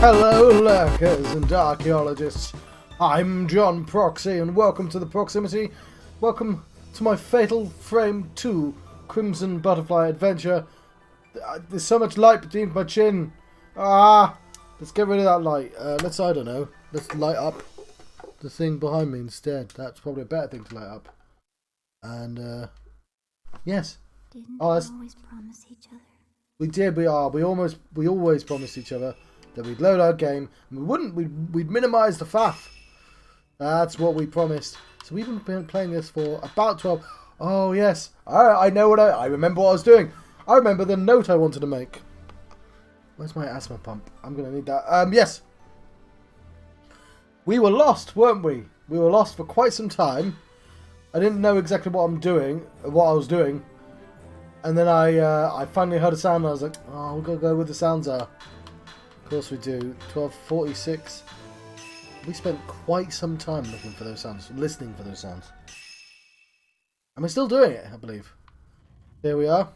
Hello, lurkers and archaeologists. I'm John Proxy, and welcome to the Proximity. Welcome to my Fatal Frame 2 Crimson Butterfly Adventure. There's so much light beneath my chin. Let's get rid of that light. Let's light up the thing behind me instead. That's probably a better thing to light up. And, yes. Didn't we always promise each other? We did, we always promised each other that we'd load our game and we'd minimise the faff. That's what we promised. So we've been playing this for about 12. Oh yes, I know I remember what I was doing. I remember the note I wanted to make. Where's my asthma pump? I'm gonna need that. Yes. We were lost, weren't we? We were lost for quite some time. I didn't know exactly what I was doing. And then I finally heard a sound and I was like, oh, we've got to go where the sounds are. Of course we do. 12:46. We spent quite some time looking for those sounds, listening for those sounds. And we're still doing it, I believe. There we are.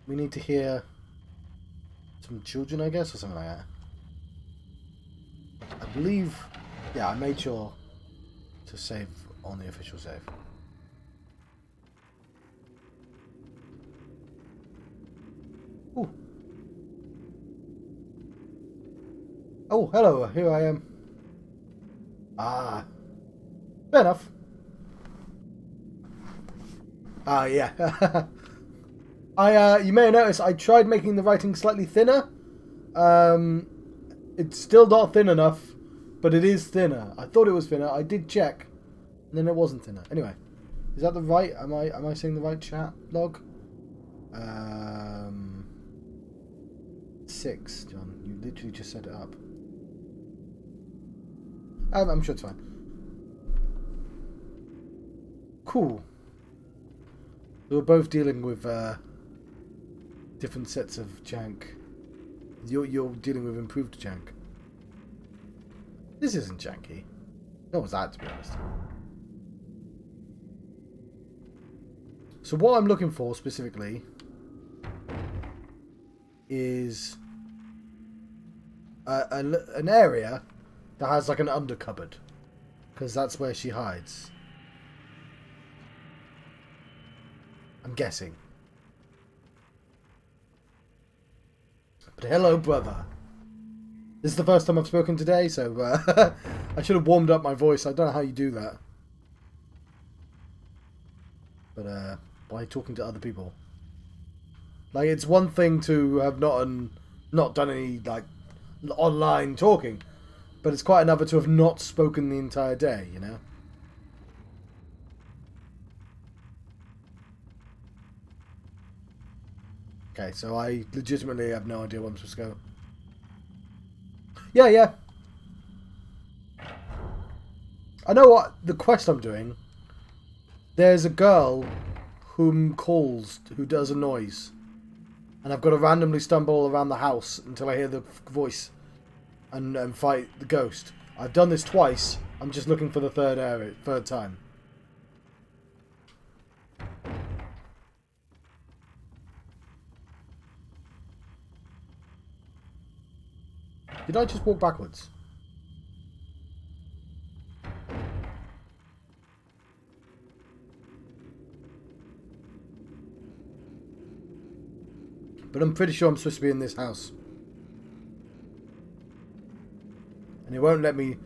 We need to hear some children, I guess, or something like that. I believe, yeah, I made sure to save on the official save. Ooh. Oh, hello, here I am. Fair enough. Yeah. You may have noticed I tried making the writing slightly thinner. It's still not thin enough, but it is thinner. I thought it was thinner. I did check, and then it wasn't thinner. Anyway, is that the right? Am I seeing the right chat log? 6, John. You literally just set it up. I'm sure it's fine. Cool. We were both dealing with different sets of jank. You're dealing with improved jank. This isn't janky. Nor was that, to be honest. So what I'm looking for specifically is an area that has like an under cupboard, because that's where she hides. I'm guessing. But hello, brother. This is the first time I've spoken today, so I should have warmed up my voice. I don't know how you do that, but by talking to other people. Like, it's one thing to have not done any like online talking, but it's quite another to have not spoken the entire day, you know? Okay, so I legitimately have no idea where I'm supposed to go. Yeah. I know what the quest I'm doing. There's a girl who does a noise. And I've got to randomly stumble around the house until I hear the voice and fight the ghost. I've done this twice. I'm just looking for the third time. Did I just walk backwards? But I'm pretty sure I'm supposed to be in this house. And it won't let me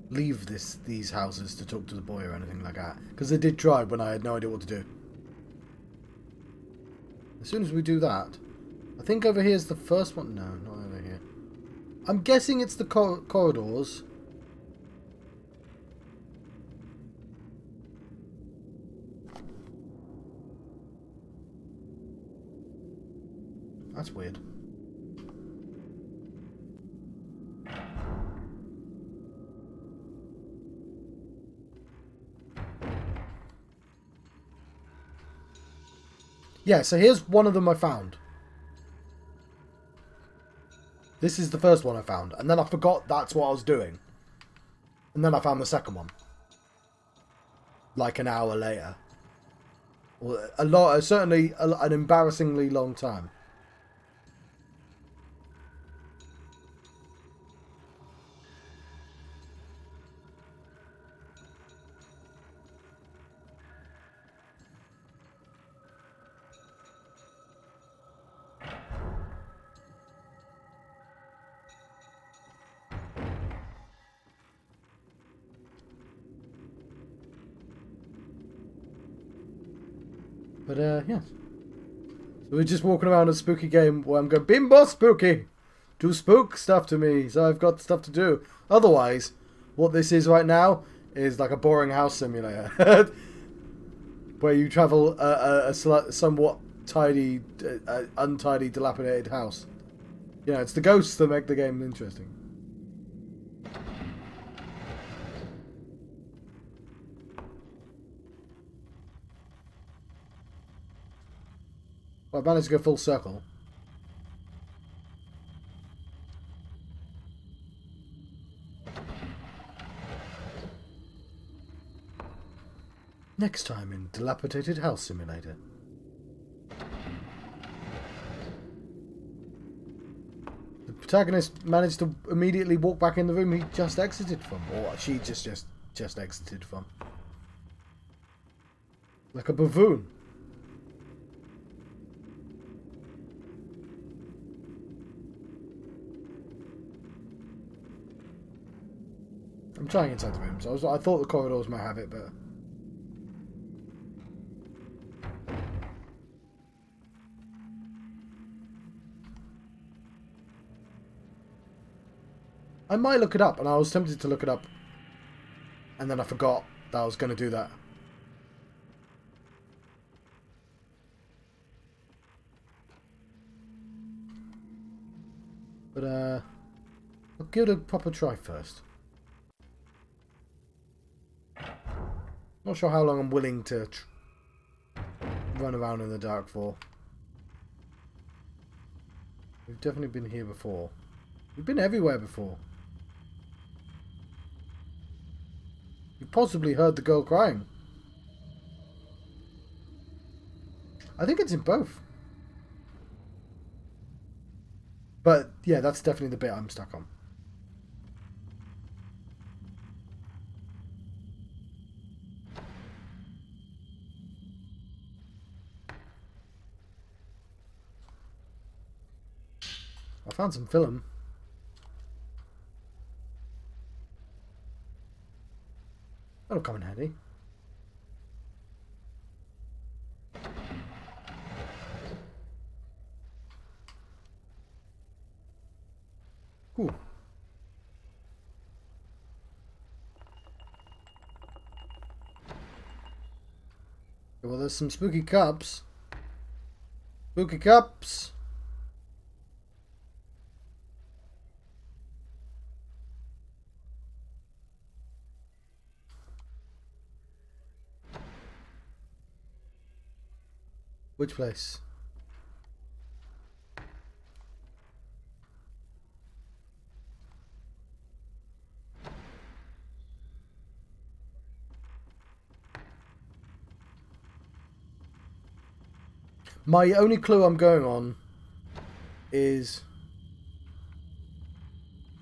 leave these houses to talk to the boy or anything like that. Because they did try when I had no idea what to do. As soon as we do that, I think over here is the first one. No, not over here. I'm guessing it's the corridors. That's weird. Yeah, so here's one of them I found. This is the first one I found. And then I forgot that's what I was doing. And then I found the second one. Like an hour later. Certainly an embarrassingly long time. But, yes. So we're just walking around a spooky game where I'm going, Bimbo spooky! Do spook stuff to me, so I've got stuff to do. Otherwise, what this is right now is like a boring house simulator. Where you travel a somewhat tidy, untidy, dilapidated house. You know, it's the ghosts that make the game interesting. Well, I managed to go full circle. Next time in Dilapidated House Simulator. The protagonist managed to immediately walk back in the room he just exited from. Or she just exited from. Like a buffoon. I'm trying inside the room, so I thought the corridors might have it, but... I might look it up, and I was tempted to look it up, and then I forgot that I was going to do that. But, I'll give it a proper try first. Not sure how long I'm willing to run around in the dark for. We've definitely been here before. We've been everywhere before. You possibly heard the girl crying. I think it's in both. But, yeah, that's definitely the bit I'm stuck on. I found some film. That'll come in handy. Cool. Well, there's some spooky cups. Spooky cups. Which place? My only clue I'm going on is...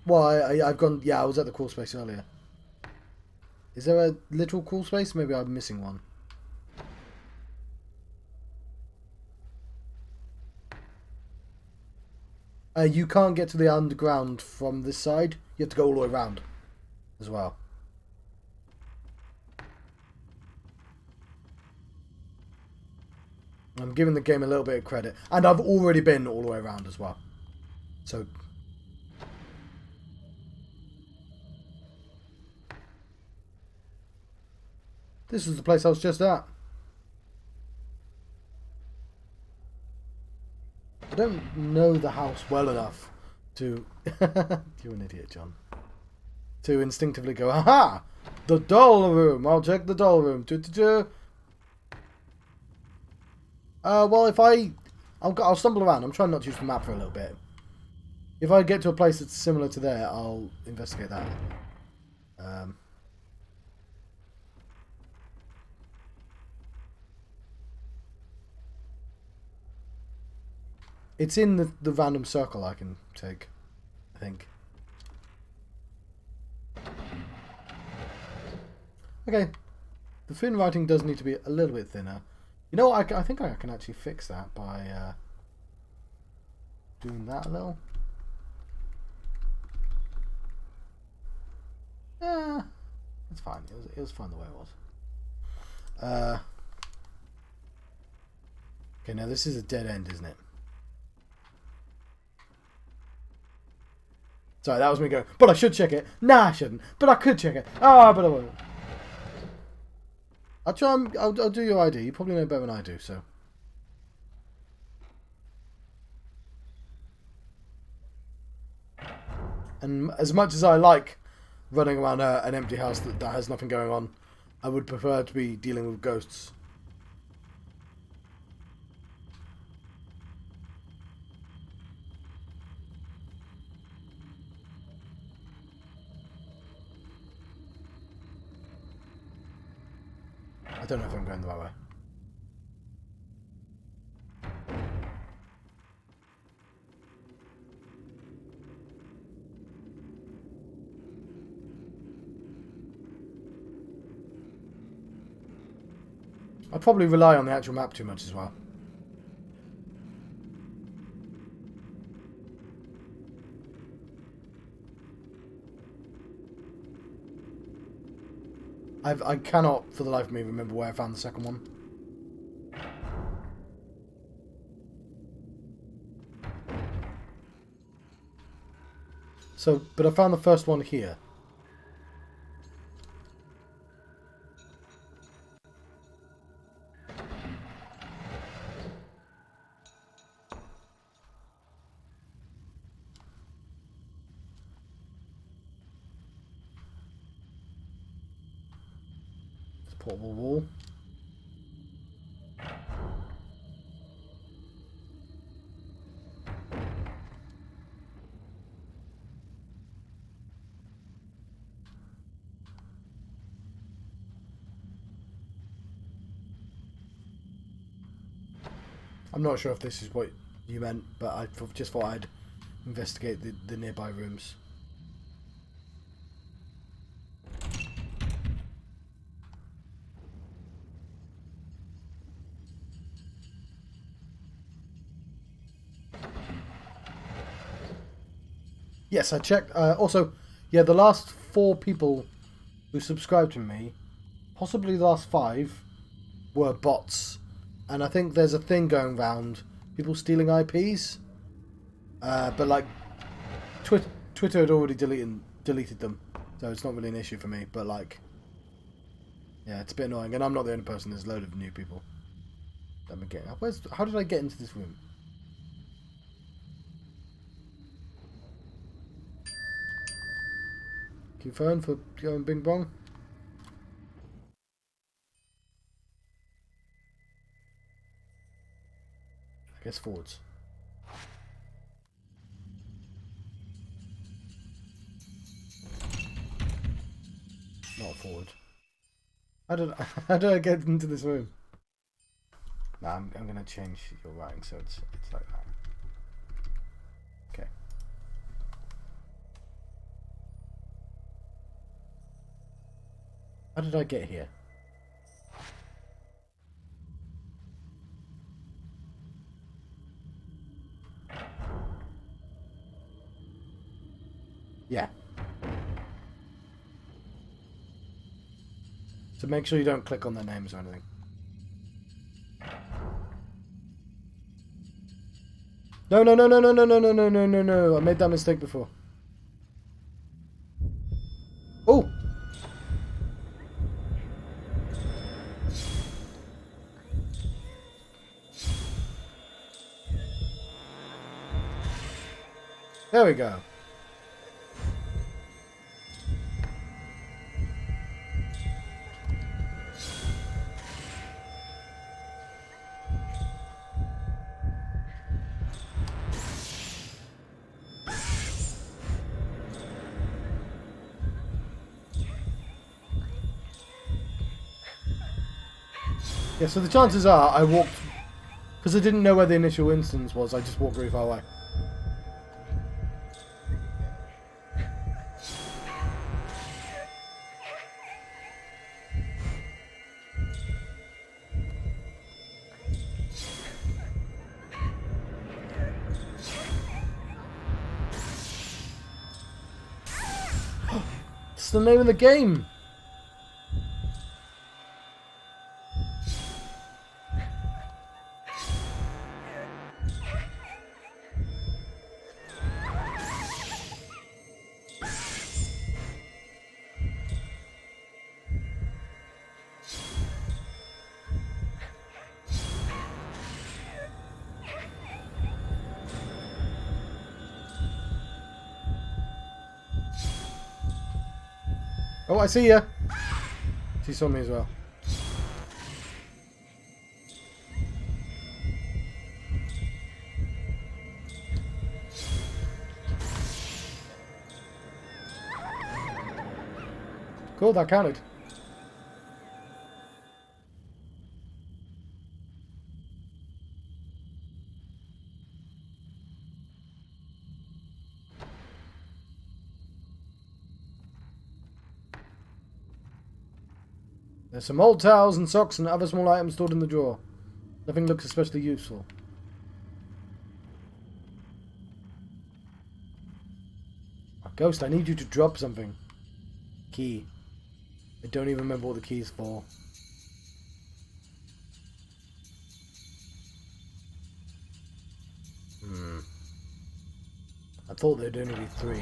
Well, I've gone... Yeah, I was at the crawl space earlier. Is there a literal crawl space? Maybe I'm missing one. You can't get to the underground from this side. You have to go all the way around as well. I'm giving the game a little bit of credit. And I've already been all the way around as well. So... This was the place I was just at. I don't know the house well enough to... You're an idiot, John. To instinctively go, aha! The doll room! I'll check the doll room. Well, if I'll stumble around. I'm trying not to use the map for a little bit. If I get to a place that's similar to there, I'll investigate that. It's in the random circle I can take, I think. Okay. The thin writing does need to be a little bit thinner. You know what? I think I can actually fix that by doing that a little. It's fine. It was fine the way it was. Okay, now this is a dead end, isn't it? Sorry, that was me going, but I should check it. Nah, I shouldn't. But I could check it. Ah, but I won't. I'll try and... I'll do your ID. You probably know better than I do, so... And as much as I like running around an empty house that has nothing going on, I would prefer to be dealing with ghosts. I don't know if I'm going the right way. I probably rely on the actual map too much as well. I cannot, for the life of me, remember where I found the second one. So, but I found the first one here. Portable wall. I'm not sure if this is what you meant, but I just thought I'd investigate the nearby rooms. Yes, I checked. Also, yeah, the last 4 people who subscribed to me, possibly the last 5, were bots. And I think there's a thing going around, people stealing IPs. But like, Twitter had already deleted them, so it's not really an issue for me. But like, yeah, it's a bit annoying. And I'm not the only person. There's a load of new people. Let me get. How did I get into this room? Keep phone for going bing bong. I guess forwards. Not forward. How did I get into this room? Nah, I'm gonna change your writing so it's like that. Okay. How did I get here? Yeah. So make sure you don't click on their names or anything. No, no, no, no, no, no, no, no, no, no, no, no. I made that mistake before. Oh! There we go. Yeah, so the chances are I walked... Because I didn't know where the initial instance was, I just walked really far away. It's the name of the game! Oh, I see ya. She saw me as well. Cool, that counted. There's some old towels and socks and other small items stored in the drawer. Nothing looks especially useful. Ghost, I need you to drop something. Key. I don't even remember what the key's for. I thought there'd only be 3.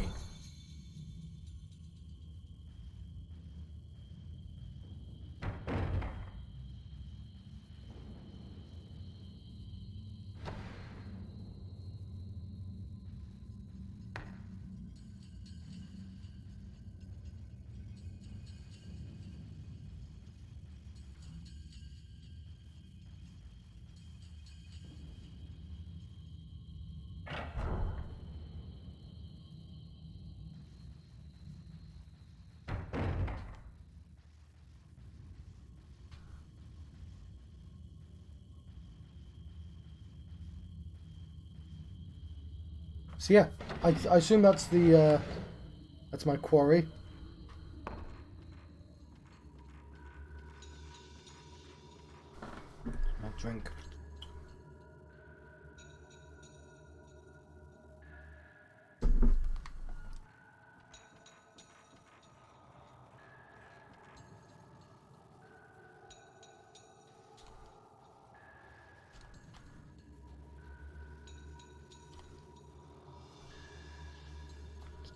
So yeah, I assume that's the that's my quarry. My drink.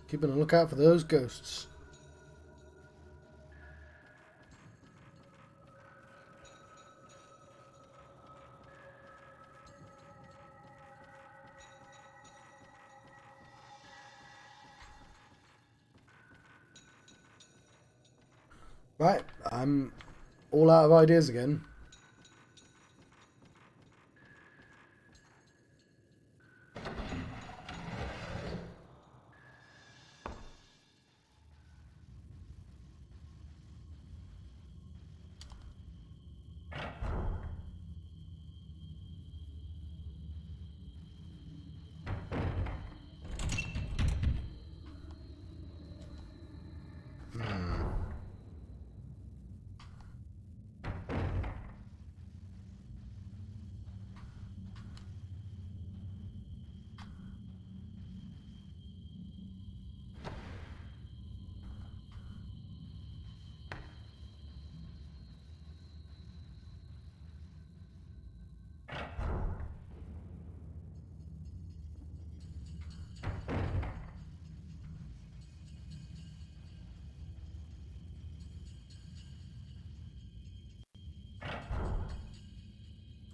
Keeping a lookout for those ghosts. Right, I'm all out of ideas again.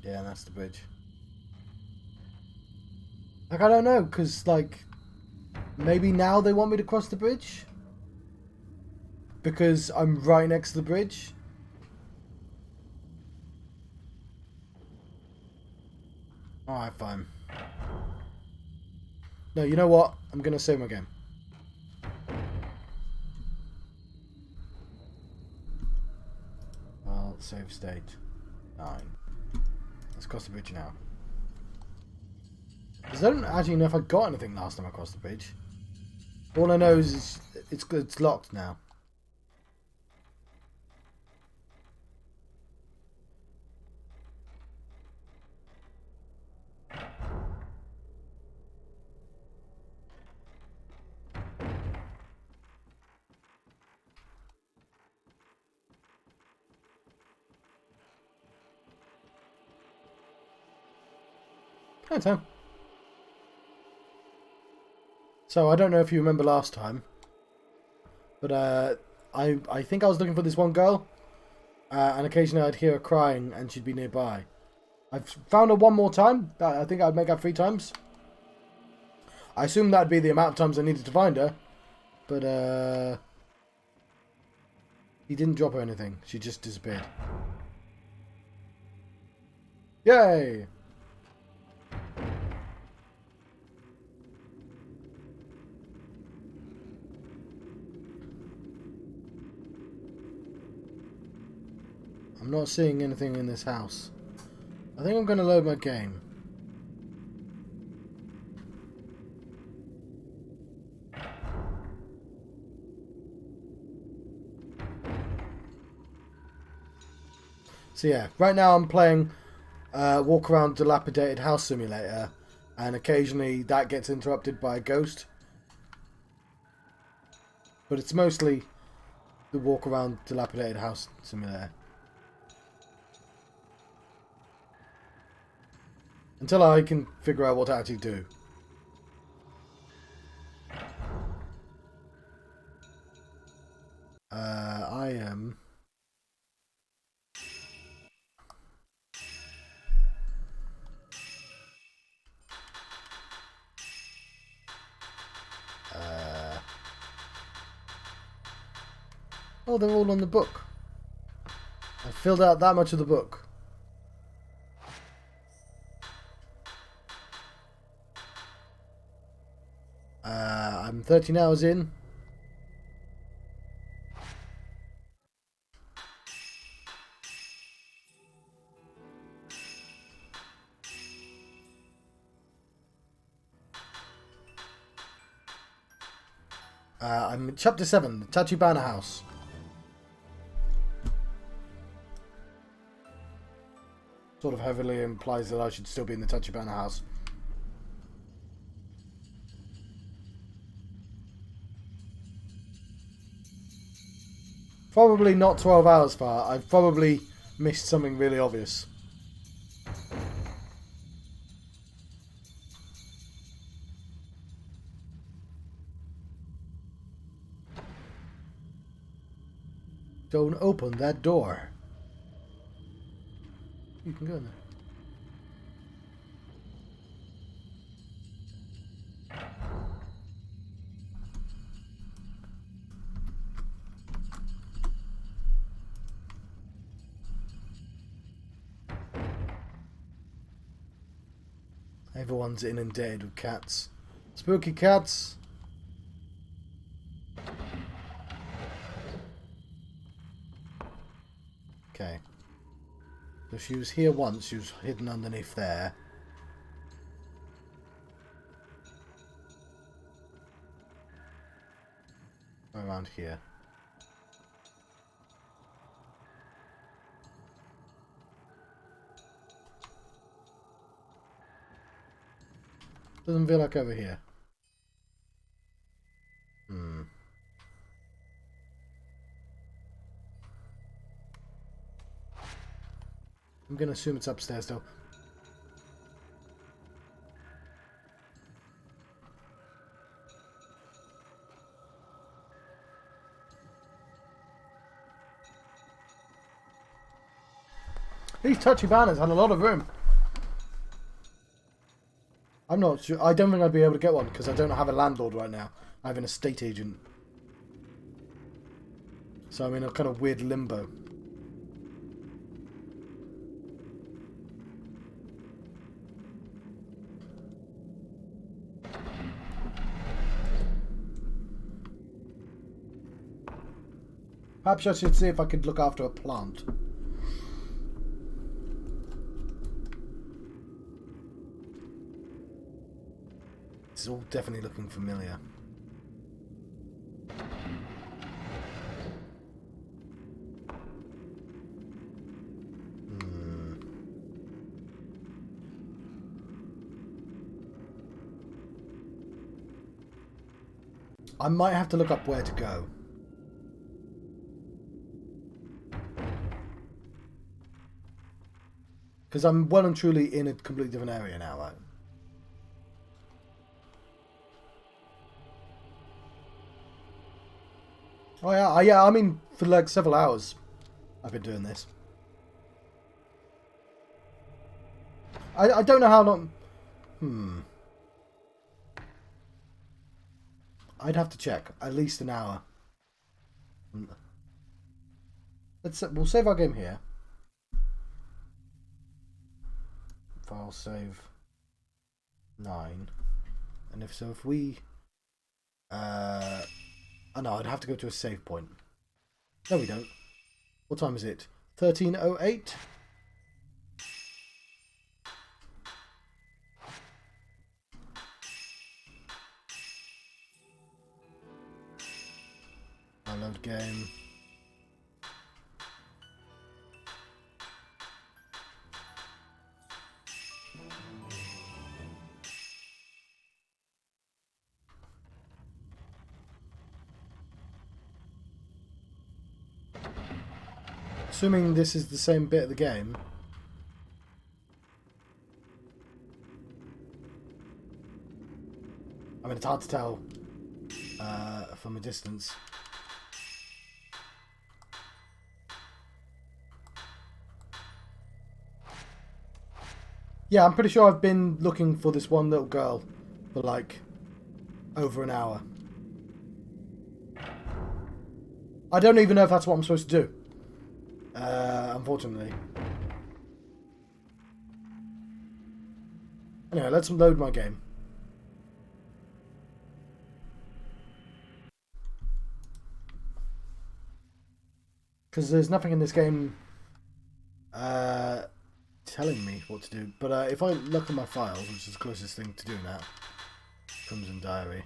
Yeah, that's the bridge. Like, I don't know, because, like, maybe now they want me to cross the bridge? Because I'm right next to the bridge? Alright, fine. No, you know what? I'm going to save my game. Well, save state. 9. Let's cross the bridge now. Because I don't actually know if I got anything last time I crossed the bridge. All I know is it's locked now. Hi, Tom. So, I don't know if you remember last time, but I think I was looking for this one girl, and occasionally I'd hear her crying and she'd be nearby. I've found her one more time. I think I'd make that 3 times. I assume that'd be the amount of times I needed to find her, but He didn't drop her anything. She just disappeared. Yay! I'm not seeing anything in this house. I think I'm going to load my game. So yeah, right now I'm playing Walk Around Dilapidated House Simulator, and occasionally that gets interrupted by a ghost. But it's mostly the Walk Around Dilapidated House Simulator. Until I can figure out what to actually do. I am... Oh, they're all on the book. I filled out that much of the book. I'm 13 hours in. I'm in Chapter 7, the Tachibana House. Sort of heavily implies that I should still be in the Tachibana House. Probably not 12 hours far. I've probably missed something really obvious. Don't open that door. You can go in there. Everyone's inundated with cats. Spooky cats. Okay. So she was here once, she was hidden underneath there. Around here. Doesn't feel like over here. I'm gonna assume it's upstairs though. These Tachibanas had a lot of room. I'm not sure. I don't think I'd be able to get one because I don't have a landlord right now. I have an estate agent. So I'm in a kind of weird limbo. Perhaps I should see if I could look after a plant. This is all definitely looking familiar. I might have to look up where to go. Because I'm well and truly in a completely different area now, right? Oh yeah, I mean, for like several hours I've been doing this. I don't know how long... I'd have to check. At least an hour. we'll save our game here. File save 9. And if we oh no, I'd have to go to a save point. No, we don't. What time is it? 13:08. Load game. Assuming this is the same bit of the game. I mean, it's hard to tell from a distance. Yeah, I'm pretty sure I've been looking for this one little girl for like over an hour. I don't even know if that's what I'm supposed to do. Unfortunately. Anyway, let's load my game. Because there's nothing in this game telling me what to do. But if I look at my files, which is the closest thing to doing that, Crimson Diary.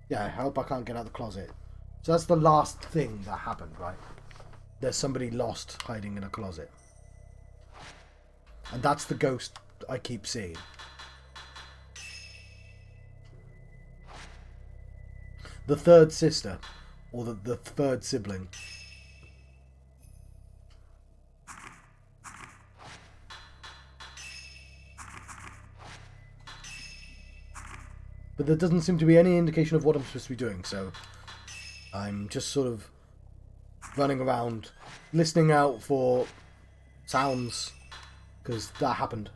Yeah, I hope I can't get out of the closet. So that's the last thing that happened, right? There's somebody lost hiding in a closet. And that's the ghost I keep seeing. The third sister. Or the third sibling. But there doesn't seem to be any indication of what I'm supposed to be doing, so I'm just sort of running around, listening out for sounds, because that happened.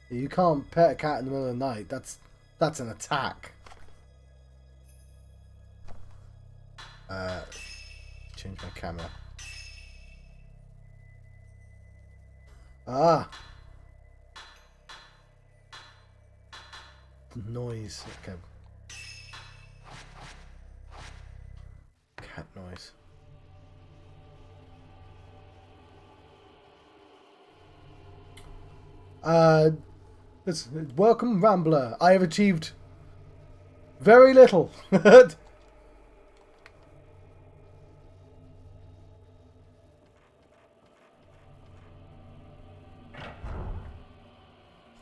You can't pet a cat in the middle of the night. That's an attack. Change my camera. Ah. The noise. Okay. Cat noise. Welcome, Rambler. I have achieved very little.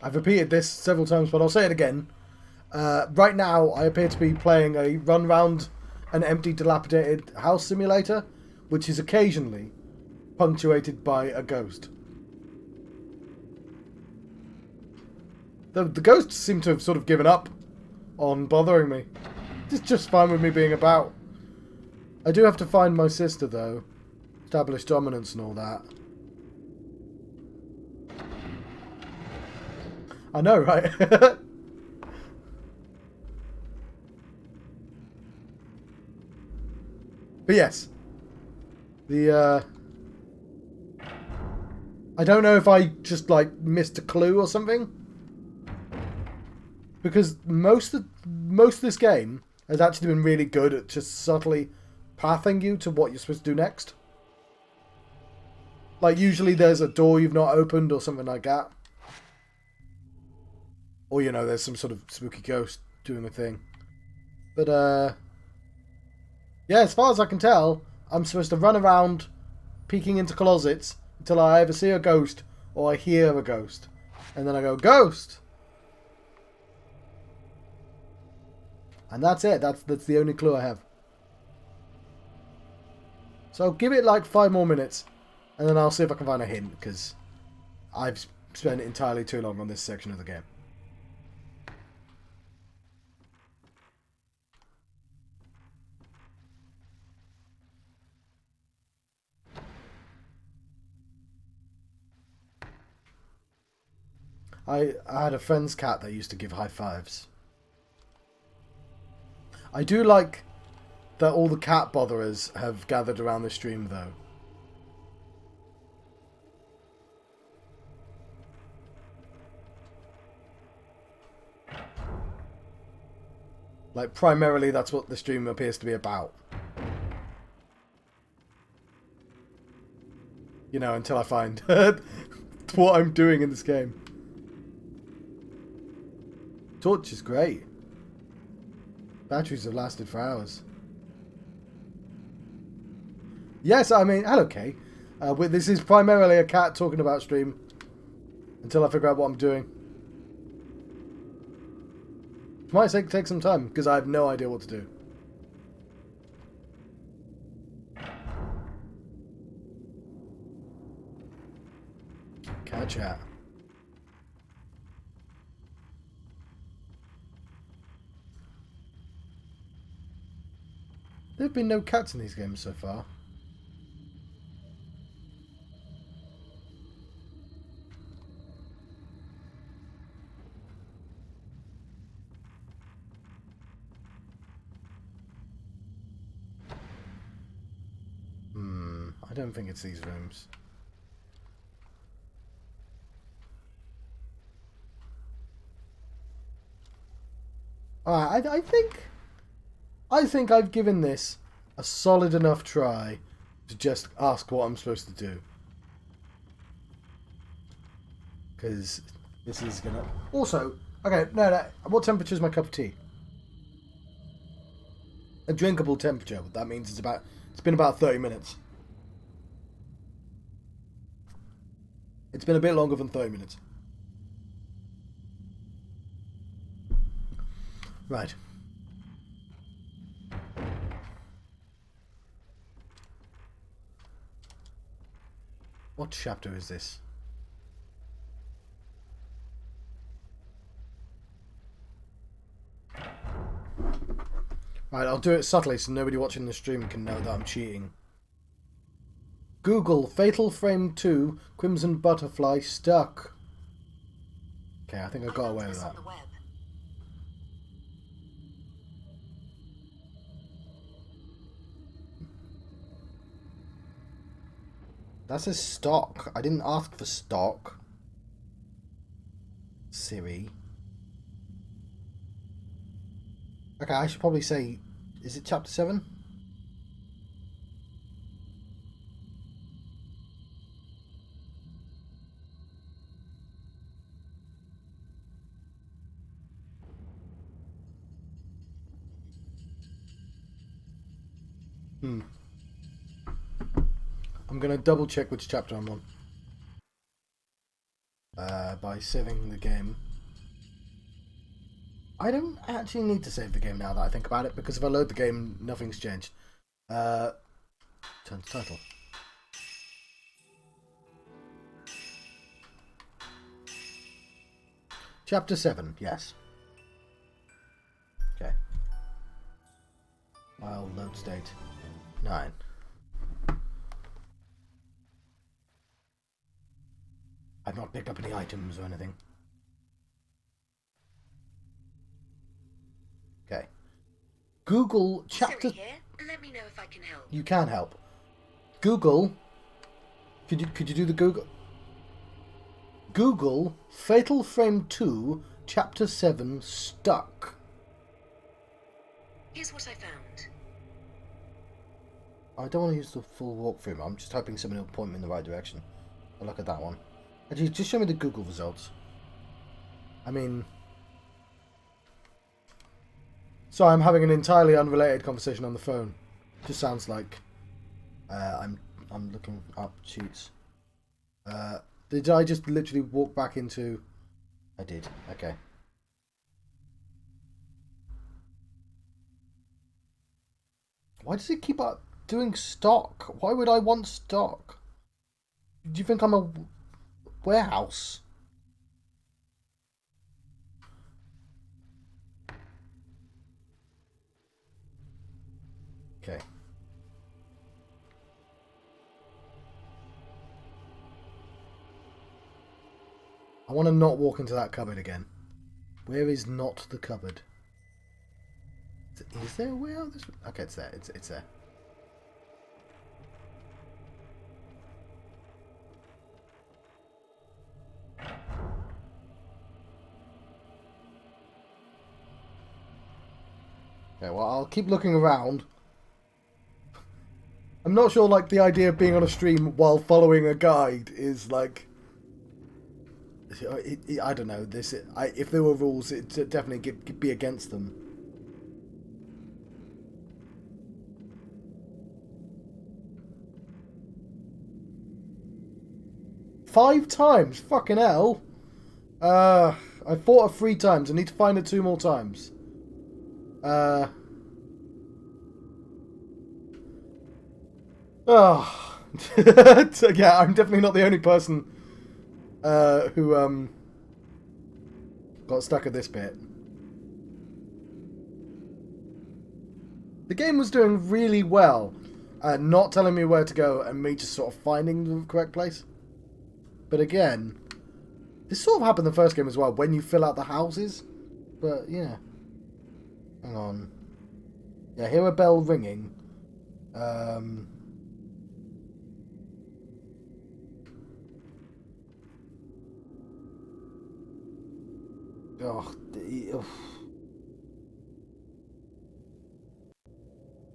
I've repeated this several times, but I'll say it again. Right now, I appear to be playing a run round an empty, dilapidated house simulator, which is occasionally punctuated by a ghost. The ghosts seem to have sort of given up on bothering me. It's just fine with me being about. I do have to find my sister, though. Establish dominance and all that. I know, right? But yes. I don't know if I just, like, missed a clue or something. Because most of this game has actually been really good at just subtly pathing you to what you're supposed to do next. Like, usually there's a door you've not opened or something like that. Or, you know, there's some sort of spooky ghost doing a thing. But, yeah, as far as I can tell, I'm supposed to run around peeking into closets until I either see a ghost or I hear a ghost. And then I go, ghost! And that's it. That's the only clue I have. So give it like 5 more minutes. And then I'll see if I can find a hint. Because I've spent entirely too long on this section of the game. I had a friend's cat that used to give high fives. I do like that all the cat botherers have gathered around the stream, though. Like, primarily that's what the stream appears to be about. You know, until I find what I'm doing in this game. Torch is great. Batteries have lasted for hours. Yes, I mean, hello, Kay. This is primarily a cat talking about stream. Until I figure out what I'm doing. It might take some time, because I have no idea what to do. Cat chat. There have been no cats in these games so far. I don't think it's these rooms. Alright, I think I've given this a solid enough try to just ask what I'm supposed to do. Because this is gonna... Also, okay, no, what temperature is my cup of tea? A drinkable temperature. That means it's been about 30 minutes. It's been a bit longer than 30 minutes. Right. What chapter is this? Right, I'll do it subtly so nobody watching the stream can know that I'm cheating. Google Fatal Frame 2 Crimson Butterfly stuck. Okay, I think I got away with that. That says stock. I didn't ask for stock. Siri. Okay, I should probably say, is it chapter 7? I'm going to double check which chapter I'm on. By saving the game. I don't actually need to save the game now that I think about it, because if I load the game, nothing's changed. Turn to title. Chapter 7, yes. Okay. File load state 9. I've not picked up any items or anything. Okay. Google chapter... Siri here. Let me know if I can help. You can help. Google... Could you do the Google... Google Fatal Frame 2 Chapter 7 stuck. Here's what I found. I don't want to use the full walkthrough. I'm just hoping someone will point me in the right direction. I'll look at that one. Actually, just show me the Google results. I mean... Sorry, I'm having an entirely unrelated conversation on the phone. Just sounds like I'm looking up cheats. Did I just literally walk back into... I did. Okay. Why does it keep doing stock? Why would I want stock? Do you think I'm a warehouse? Okay. I want to not walk into that cupboard again. Where is not the cupboard? Is there a way out this way? Okay, it's there. It's there. Okay, well, I'll keep looking around. I'm not sure, like, the idea of being on a stream while following a guide is, like... I don't know. If there were rules, it'd definitely be against them. Five times? Fucking hell. I fought her 3 times. I need to find her 2 more times. Oh. Yeah, I'm definitely not the only person who got stuck at this bit. The game was doing really well at not telling me where to go and me just sort of finding the correct place. But again, this sort of happened in the first game as well, when you fill out the houses. But, yeah. Hang on. Yeah, I hear a bell ringing.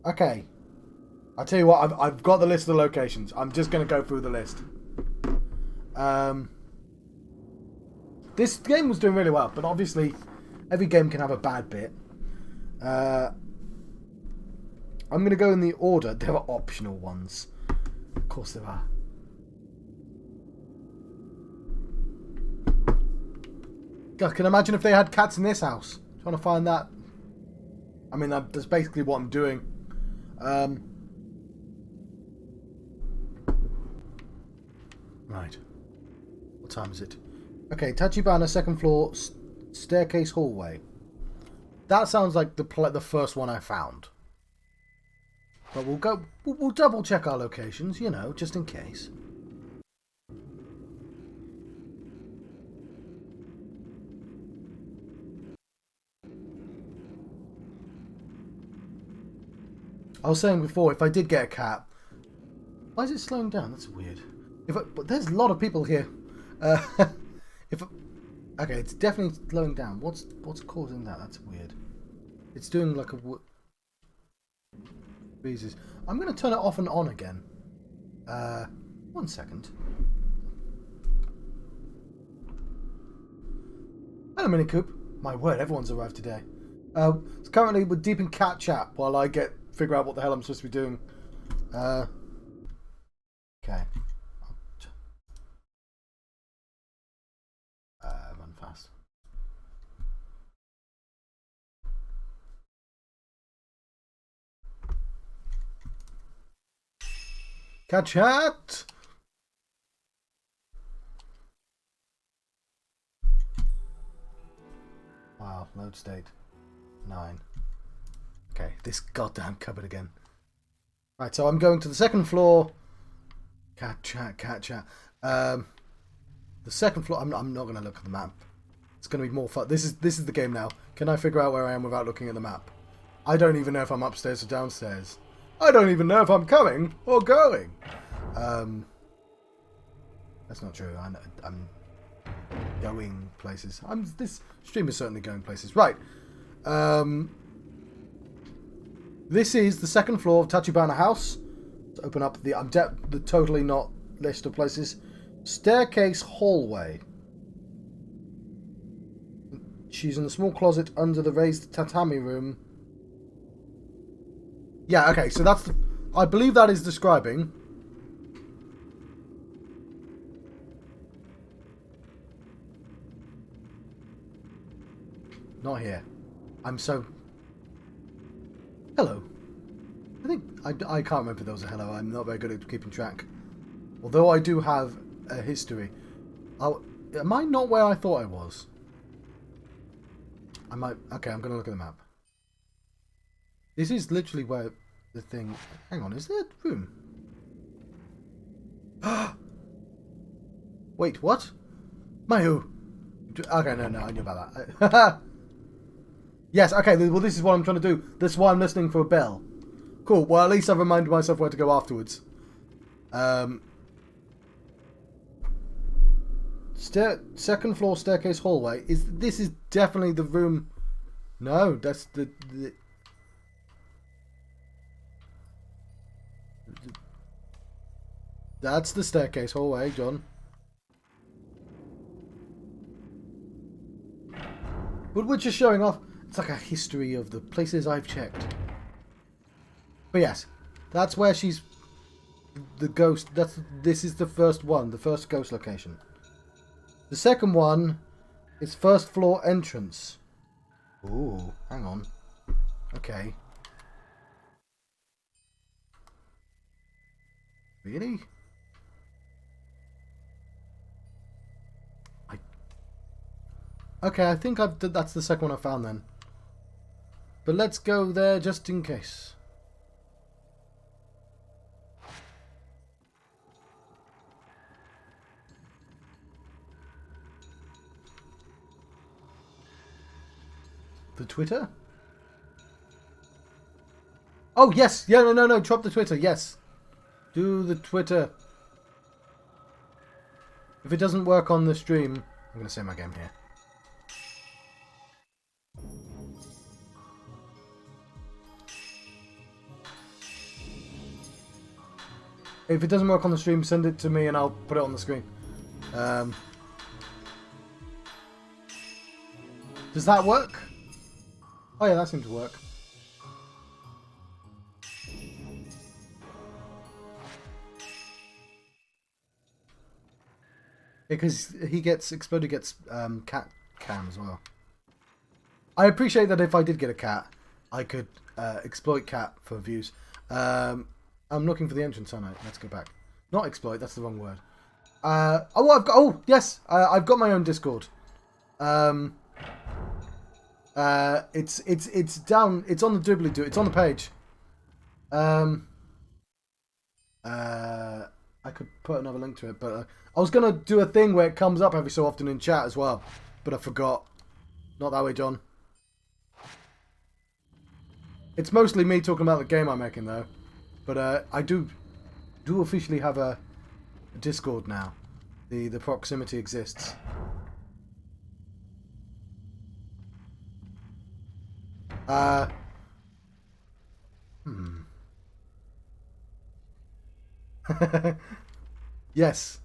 Okay. I'll tell you what, I've got the list of the locations. I'm just going to go through the list. This game was doing really well, but obviously every game can have a bad bit. I'm going to go in the order. There are optional ones. Of course there are. God, can you imagine if they had cats in this house? Trying to find that. I mean, that's basically what I'm doing. Right. What time is it? Okay, Tachibana, 2nd floor, staircase hallway. That sounds like the first one I found. But we'll double check our locations, you know, just in case. I was saying before, if I did get a cat, why is it slowing down? That's weird. But there's a lot of people here. Okay, it's definitely slowing down. What's causing that? That's weird. It's doing like a breezes. I'm going to turn it off and on again. 1 second. Hello, Mini Coop. My word, everyone's arrived today. So currently we're deep in cat chat while I figure out what the hell I'm supposed to be doing. Okay. Run fast. Cat chat! Wow, load state 9. Okay, this goddamn cupboard again. Right, so I'm going to the 2nd floor. Cat chat, cat chat. The 2nd floor. I'm not going to look at the map. It's going to be more fun. This is the game now. Can I figure out where I am without looking at the map? I don't even know if I'm upstairs or downstairs. I don't even know if I'm coming or going. That's not true. I'm going places. This stream is certainly going places. Right. This is the 2nd floor of Tachibana House. Let's open up the totally not list of places. Staircase hallway. She's in the small closet under the raised tatami room. Yeah, okay, so that's I believe that is describing. Not here. I'm so... Hello. I think... I can't remember if there was a hello. I'm not very good at keeping track. Although I do have a history. Am I not where I thought I was? I might... Okay, I'm going to look at the map. This is literally where the thing... Hang on, is there a room? Wait, what? Mayu! Okay, no, I knew about that. Yes, okay, well this is what I'm trying to do. This is why I'm listening for a bell. Cool, well at least I've reminded myself where to go afterwards. Second floor staircase hallway. This is definitely the room... No, that's the... That's the staircase hallway, John. But we're just showing off... It's like a history of the places I've checked. But yes, that's where she's... The ghost... This is the first one. The first ghost location. The second one is first floor entrance. Ooh, hang on. Okay. Really? Okay, I think that's the second one I found then. But let's go there just in case. The Twitter? Oh, yes! Yeah, no, drop the Twitter, yes. Do the Twitter. If it doesn't work on the stream, I'm going to save my game here. If it doesn't work on the stream, send it to me and I'll put it on the screen. Does that work? Oh yeah, that seemed to work. Because he gets... Exploded gets cat cam as well. I appreciate that if I did get a cat, I could exploit cat for views. I'm looking for the entrance, aren't I? Let's go back. Not exploit, that's the wrong word. Yes! I've got my own Discord. It's down, it's on the doobly-doo, it's on the page. I could put another link to it, but I was going to do a thing where it comes up every so often in chat as well, but I forgot. Not that way, John. It's mostly me talking about the game I'm making, though. But I do officially have a Discord now. The proximity exists. Yes.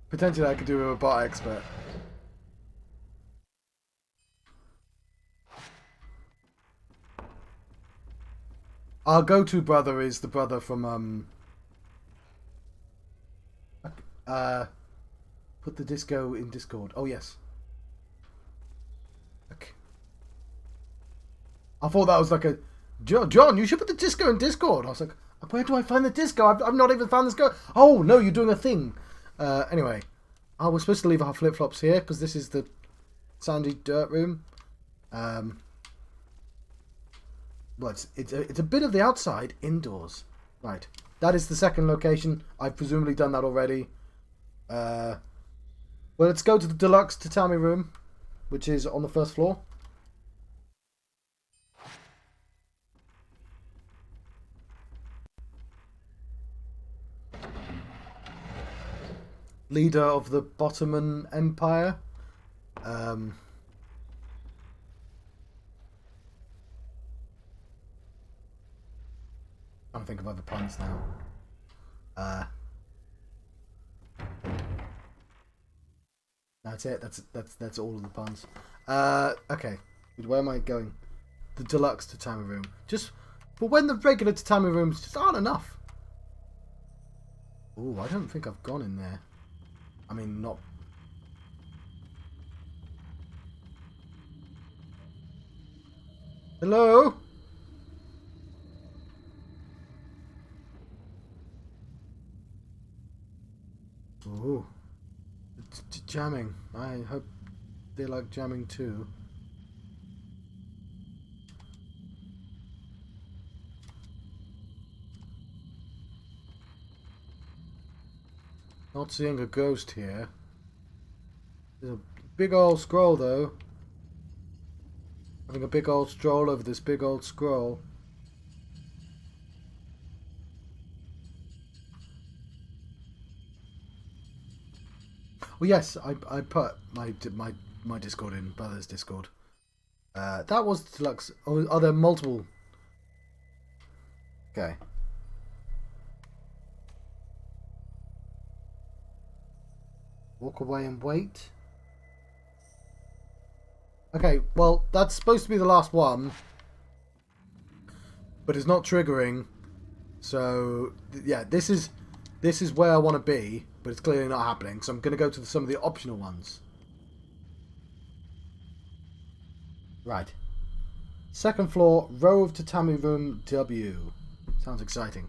Potentially I could do a bot expert. Our go-to brother is the brother from put the disco in Discord. Oh yes. Okay. I thought that was like a John, you should put the disco in Discord. I was like, where do I find the disco? I've not even found this go. Oh no, you're doing a thing. Anyway, we're supposed to leave our flip-flops here because this is the sandy dirt room. Well, it's a bit of the outside indoors. Right. That is the second location. I've presumably done that already. Well, let's go to the deluxe tatami room, which is on the first floor. Leader of the Bottoman Empire. I don't think of other puns now. That's it. That's all of the puns. Okay. Where am I going? The deluxe tatami room. But when the regular tatami rooms just aren't enough. Ooh, I don't think I've gone in there. I mean, not... Hello? Ooh. It's jamming. I hope they like jamming too. Not seeing a ghost here. There's a big old scroll though. Having a big old stroll over this big old scroll. Well, yes, I put my Discord in, brother's Discord. That was the deluxe. Oh, are there multiple? Okay. Walk away and wait. Okay, well, that's supposed to be the last one. But it's not triggering. So, yeah, this is where I want to be. But it's clearly not happening. So I'm going to go to some of the optional ones. Right. Second floor, row of tatami room W. Sounds exciting.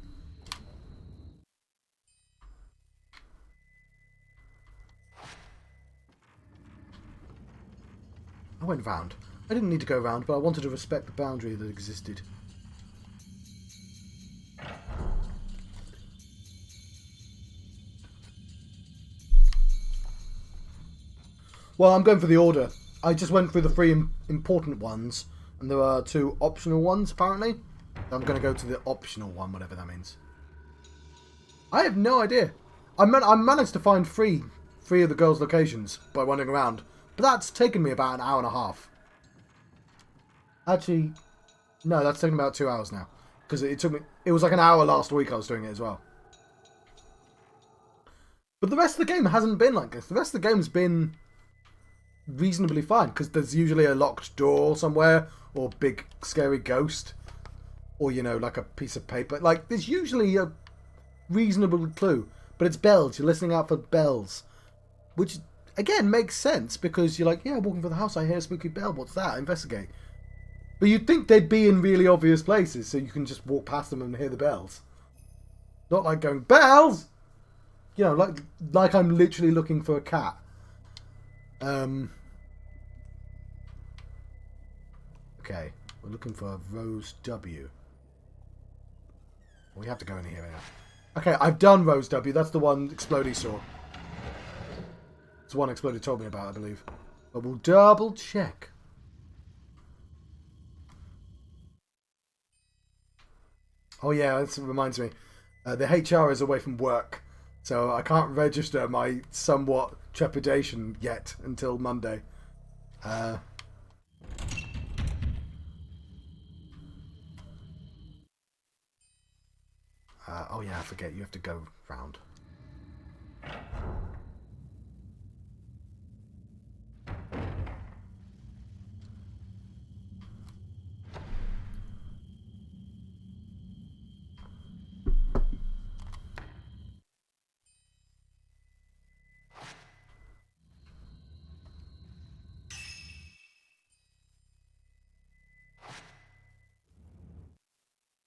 I went round. I didn't need to go round, but I wanted to respect the boundary that existed. Well, I'm going for the order. I just went through the three important ones, and there are 2 optional ones, apparently. I'm going to go to the optional one, whatever that means. I have no idea. I managed to find three of the girls' locations by wandering around, but that's taken me about an hour and a half. Actually, no, that's taken about 2 hours now, because it was like an hour last week I was doing it as well. But the rest of the game hasn't been like this. The rest of the game's been reasonably fine, because there's usually a locked door somewhere, or big scary ghost, or, you know, like a piece of paper. Like, there's usually a reasonable clue, but it's bells. You're listening out for bells, which again makes sense, because you're like, yeah, walking for the house, I hear a spooky bell, what's that? Investigate. But you'd think they'd be in really obvious places, so you can just walk past them and hear the bells. Not like going, bells! You know, like I'm literally looking for a cat. Okay, we're looking for Rose W. We have to go in here now. Okay, I've done Rose W. That's the one Explodey saw. It's the one Explodey told me about, I believe. But we'll double check. Oh yeah, that reminds me. The HR is away from work, so I can't register my somewhat trepidation yet until Monday. Oh yeah, I forget. You have to go round.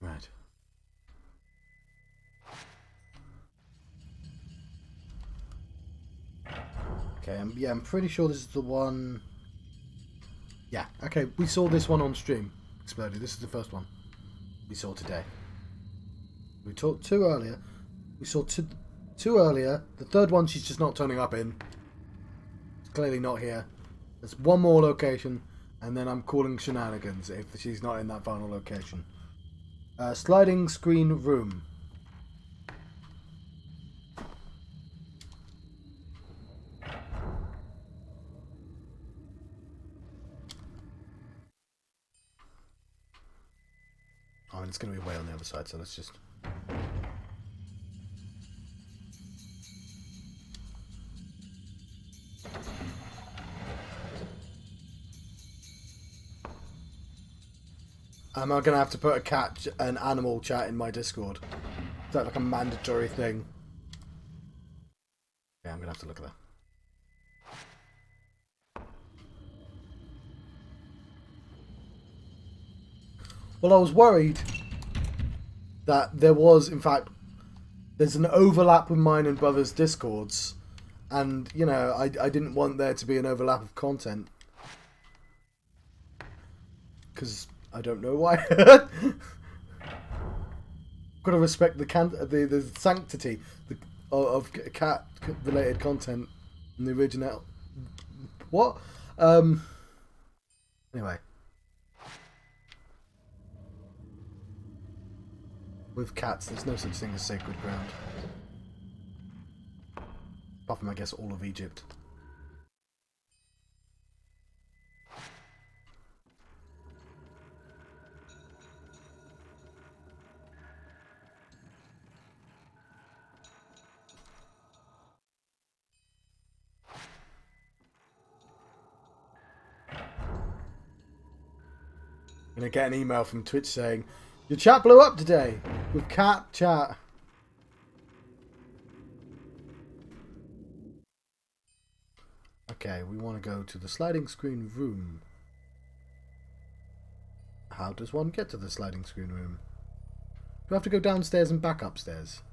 Right. Okay, yeah, I'm pretty sure this is the one. Yeah, okay, we saw this one on stream. Exploded. This is the first one we saw today. We talked 2 earlier. We saw two earlier. The third one she's just not turning up in. It's clearly not here. There's one more location, and then I'm calling shenanigans if she's not in that final location. Sliding screen room. Oh, and it's going to be way on the other side, so let's just... Am I going to have to put an animal chat in my Discord? Is that like a mandatory thing? Yeah, I'm going to have to look at that. Well, I was worried that there was, in fact, there's an overlap with mine and brother's Discords. And, you know, I didn't want there to be an overlap of content. Because I don't know why. Got to respect the sanctity of cat-related content in the original. What? Anyway. With cats, there's no such thing as sacred ground. Apart from, I guess, all of Egypt. I'm gonna get an email from Twitch saying, your chat blew up today with cat chat. Okay, we want to go to the sliding screen room. How does one get to the sliding screen room? Do I have to go downstairs and back upstairs?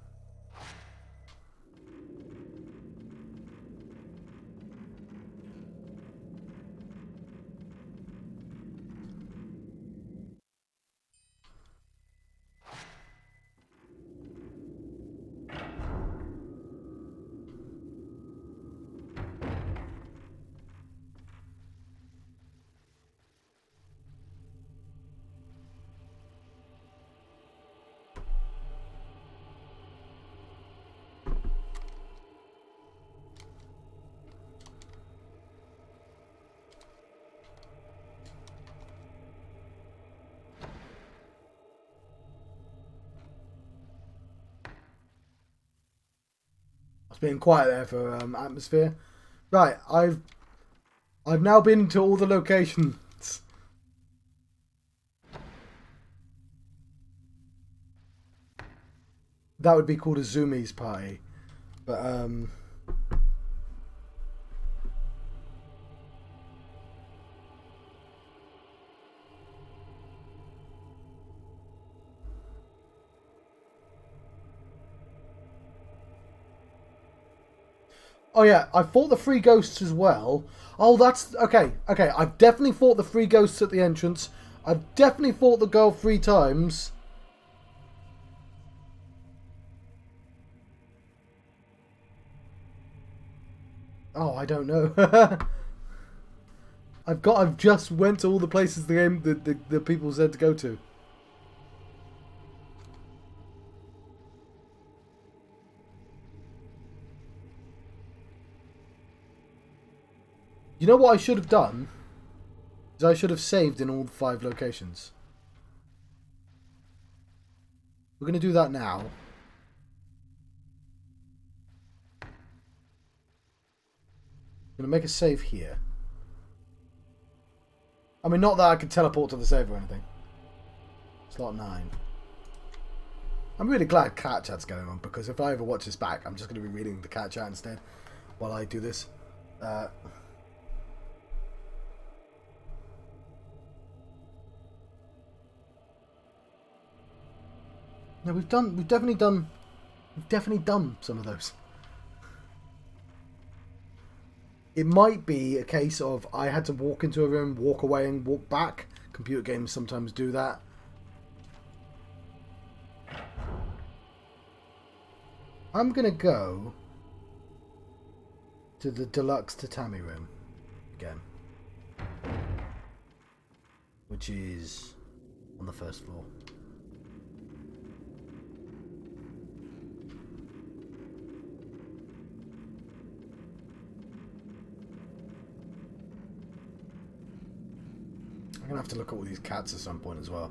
Being quiet there for atmosphere. Right, I've now been to all the locations. That would be called a Zoomies party. But oh yeah, I fought the three ghosts as well. Oh, that's... Okay, okay. I've definitely fought the three ghosts at the entrance. I've definitely fought the girl 3 times. Oh, I don't know. I've just went to all the places the game the people said to go to. You know what I should have done? Is I should have saved in all 5 locations. We're going to do that now. I'm going to make a save here. I mean, not that I could teleport to the save or anything. Slot 9. I'm really glad cat chat's going on, because if I ever watch this back, I'm just going to be reading the cat chat instead while I do this. No, we've definitely done some of those. It might be a case of I had to walk into a room, walk away and walk back. Computer games sometimes do that. I'm going to go to the deluxe tatami room again, which is on the 1st floor. I'm going to have to look at all these cats at some point as well.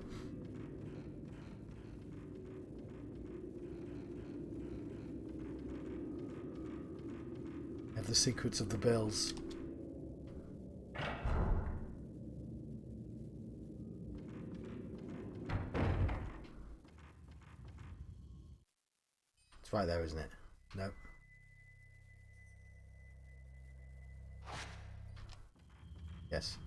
Have the secrets of the bells. It's right there, isn't it? No. Yes.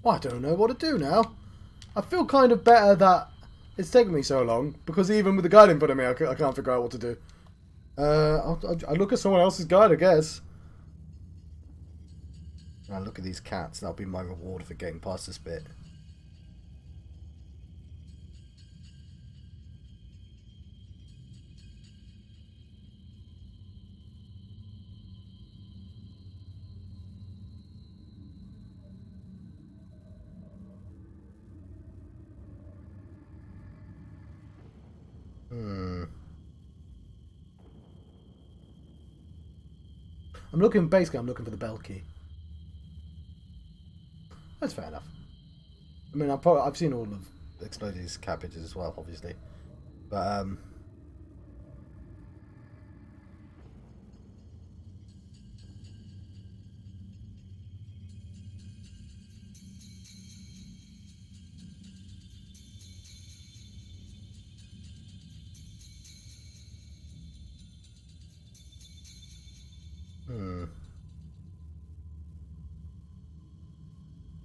Well, I don't know what to do now. I feel kind of better that it's taken me so long, because even with the guide in front of me, I can't figure out what to do. I'll look at someone else's guide, I guess. Now look at these cats. That'll be my reward for getting past this bit. I'm looking, basically I'm looking for the bell key. That's fair enough. I mean, I've seen all of Explody's cat pictures as well, obviously. But,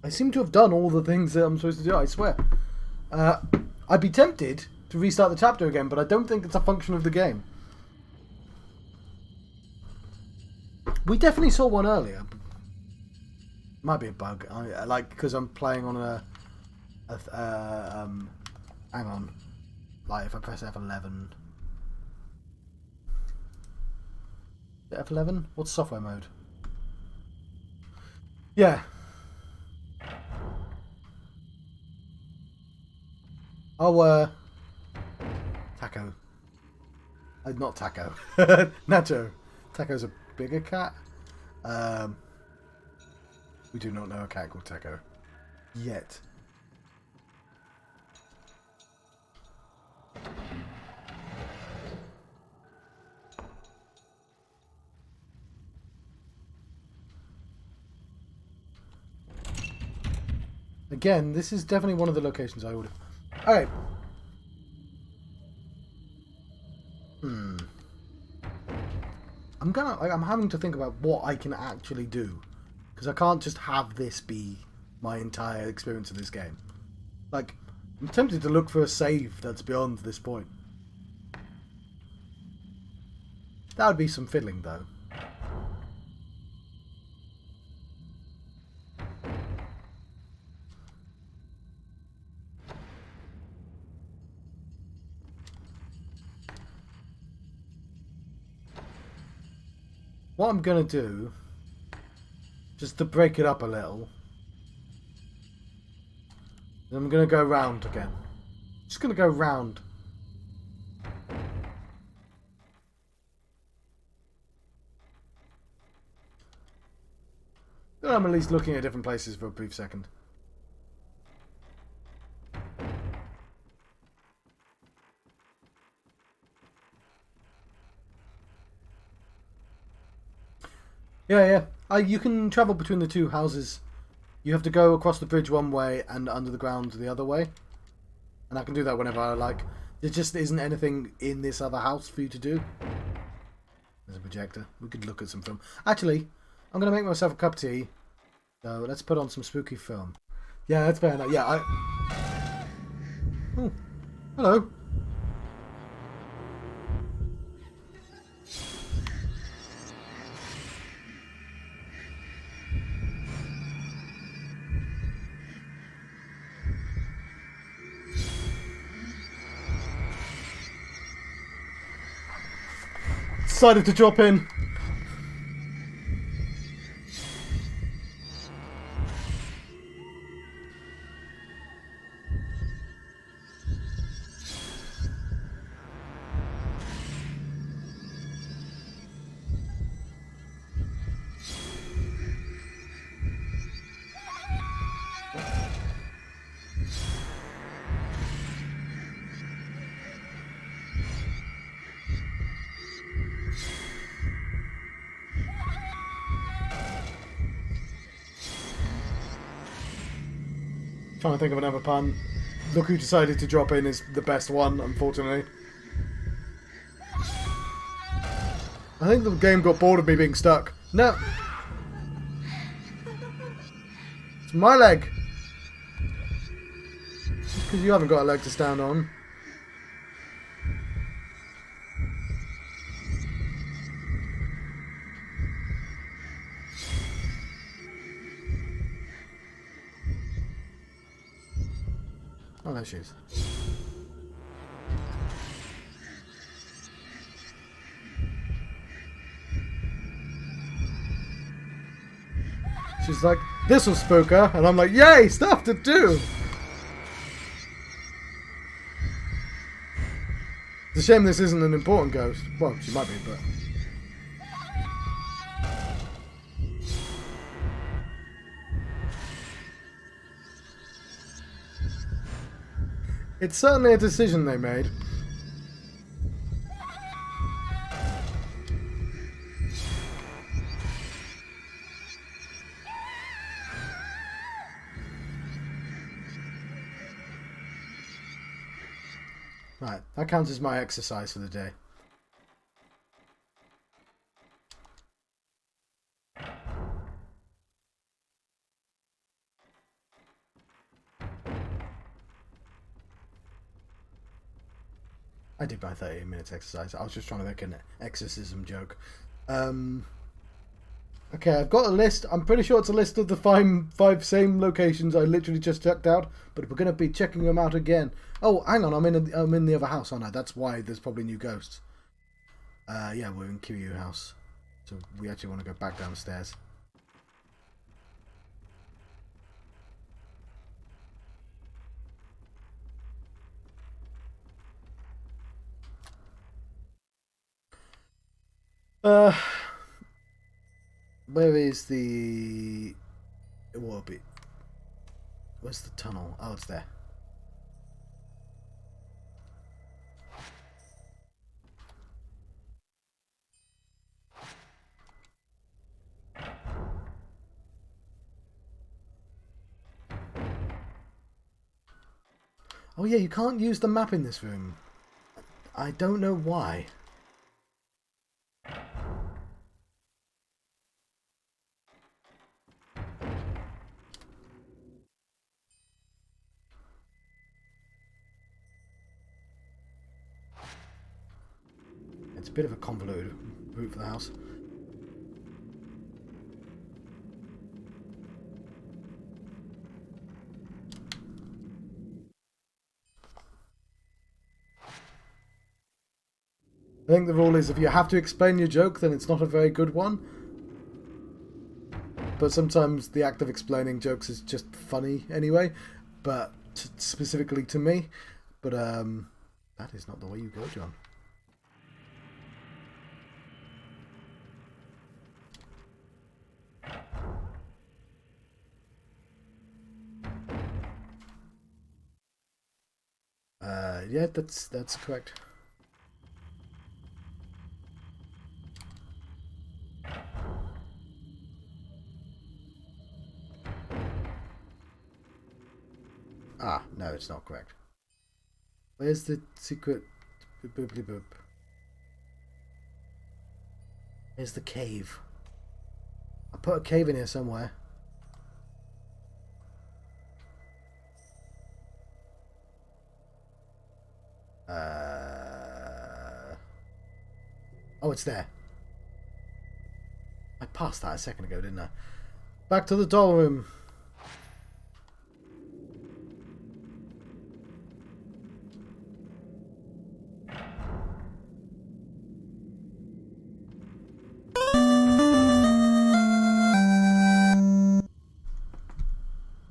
I seem to have done all the things that I'm supposed to do, I swear. I'd be tempted to restart the chapter again, but I don't think it's a function of the game. We definitely saw one earlier. Might be a bug. Like, because I'm playing on hang on. Like, if I press F11... F11? What's software mode? Yeah. Oh, Taco. Not Taco. Nacho. Taco's a bigger cat. We do not know a cat called Taco. Yet. Again, this is definitely one of the locations I would have... Alright. I'm having to think about what I can actually do. Because I can't just have this be my entire experience of this game. Like, I'm tempted to look for a save that's beyond this point. That would be some fiddling, though. What I'm going to do, just to break it up a little, I'm going to go round again. Just going to go round. Then I'm at least looking at different places for a brief second. Yeah. You can travel between the two houses. You have to go across the bridge one way and under the ground the other way. And I can do that whenever I like. There just isn't anything in this other house for you to do. There's a projector. We could look at some film. Actually, I'm going to make myself a cup of tea. So let's put on some spooky film. Yeah, that's fair enough. Yeah, Oh, hello. Decided to drop in. Trying to think of another pun. Look who decided to drop in is the best one, unfortunately. I think the game got bored of me being stuck. No! It's my leg! Just because you haven't got a leg to stand on. Hello, shoes. She's like, this'll spook her, and I'm like, yay, stuff to do! It's a shame this isn't an important ghost. Well, she might be, but... It's certainly a decision they made. Right, that counts as my exercise for the day. I did my 30 minutes exercise. I was just trying to make an exorcism joke. Okay, I've got a list. I'm pretty sure it's a list of the five same locations I literally just checked out, but we're going to be checking them out again. Oh, hang on, I'm in the other house, aren't I? That's why there's probably new ghosts. Yeah, we're in Kiryu house, so we actually want to go back downstairs. Where is the... It will be... Where's the tunnel? Oh, it's there. Oh yeah, you can't use the map in this room. I don't know why. It's a bit of a convoluted route for the house. I think the rule is if you have to explain your joke, then it's not a very good one. But sometimes the act of explaining jokes is just funny anyway, but specifically to me. But that is not the way you go, John. Yeah, that's correct. Ah, no, it's not correct. Where's the secret? Booply boop. Here's the cave. I put a cave in here somewhere. Oh, it's there. I passed that a second ago, didn't I? Back to the doll room.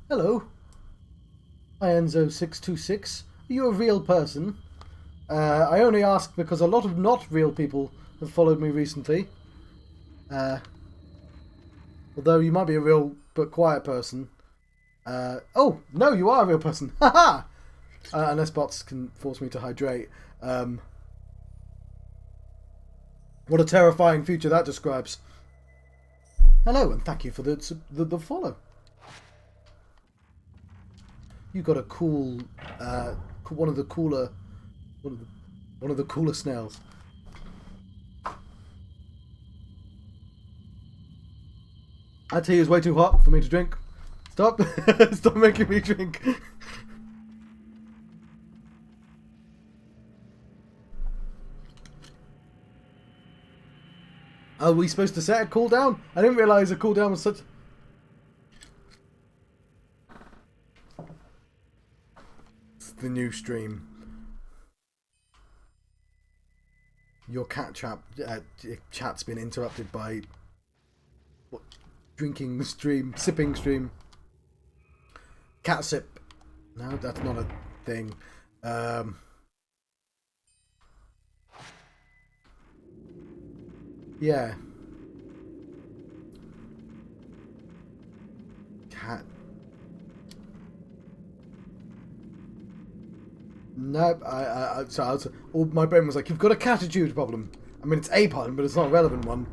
Hello. Hi, Enzo626. Are you a real person? I only ask because a lot of not real people have followed me recently. Although you might be a real but quiet person. Oh, no, you are a real person. Haha! Unless bots can force me to hydrate. What a terrifying future that describes. Hello, and thank you for the follow. You got a cool, one of the cooler snails. That tea is way too hot for me to drink. Stop! Stop making me drink. Are we supposed to set a cooldown? I didn't realise a cooldown was such... new stream. Your chat's been interrupted by what, drinking stream, sipping stream. Cat sip. No, that's not a thing. Yeah. Cat. No, my brain was like, you've got a catitude problem. I mean, it's a pun, but it's not a relevant one.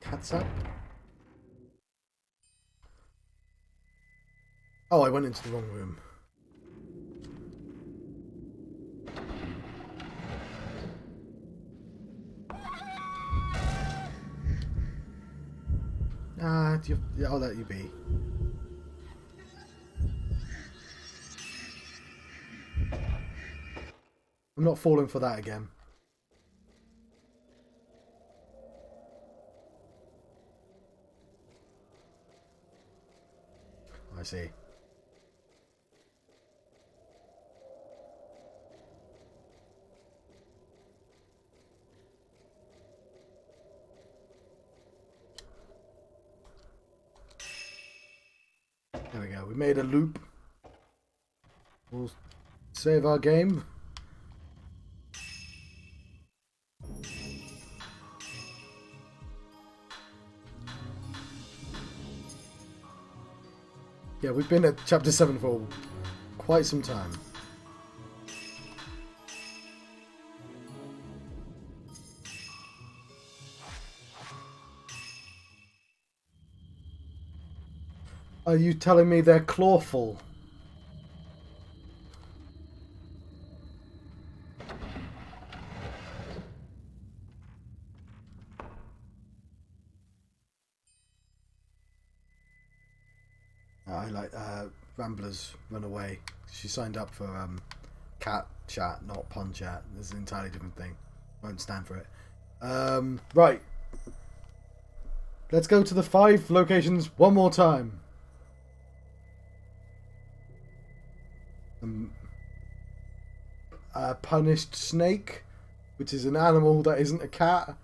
Cat's up? Oh, I went into the wrong room. I'll let you be. I'm not falling for that again. I see. There we go. We made a loop. We'll save our game. Yeah, we've been at chapter 7 for quite some time. Are you telling me they're clawful? I like Ramblers Run Away. She signed up for cat chat, not pun chat. It's an entirely different thing. Won't stand for it. Right. Let's go to the 5 locations one more time. Punished snake, which is an animal that isn't a cat.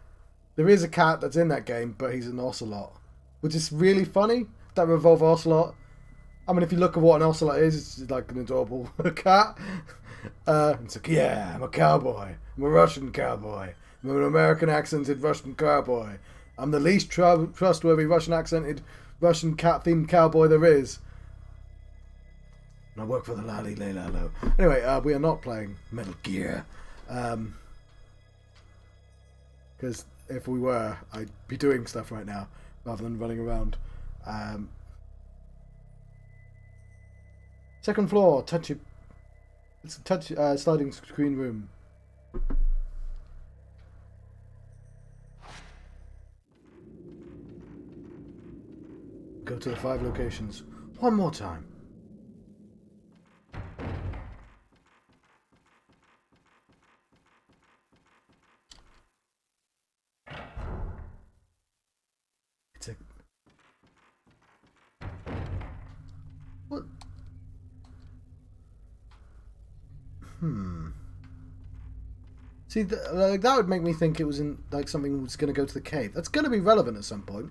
There is a cat that's in that game, but he's an ocelot, which is really funny. That revolve ocelot. I mean, if you look at what an ocelot is, it's like an adorable cat. It's like, yeah, I'm a cowboy. I'm a Russian cowboy. I'm an American accented Russian cowboy. I'm the least trustworthy Russian accented Russian cat themed cowboy there is. And I work for the Lally Lay Lalo. Anyway, we are not playing Metal Gear. Because if we were, I'd be doing stuff right now rather than running around. Second floor, sliding screen room. Go to the 5 locations one more time. It's a... What? See, like that would make me think it was in like something was going to go to the cave. That's going to be relevant at some point.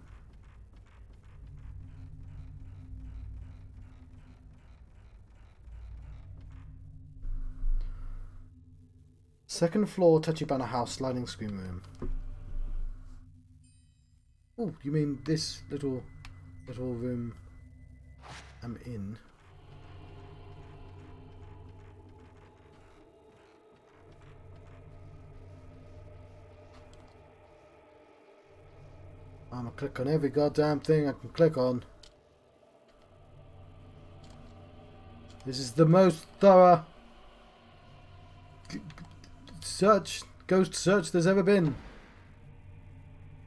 Second floor, Tachibana house, sliding screen room. Oh, you mean this little room I'm in? I'm gonna click on every goddamn thing I can click on. This is the most thorough ghost search there's ever been.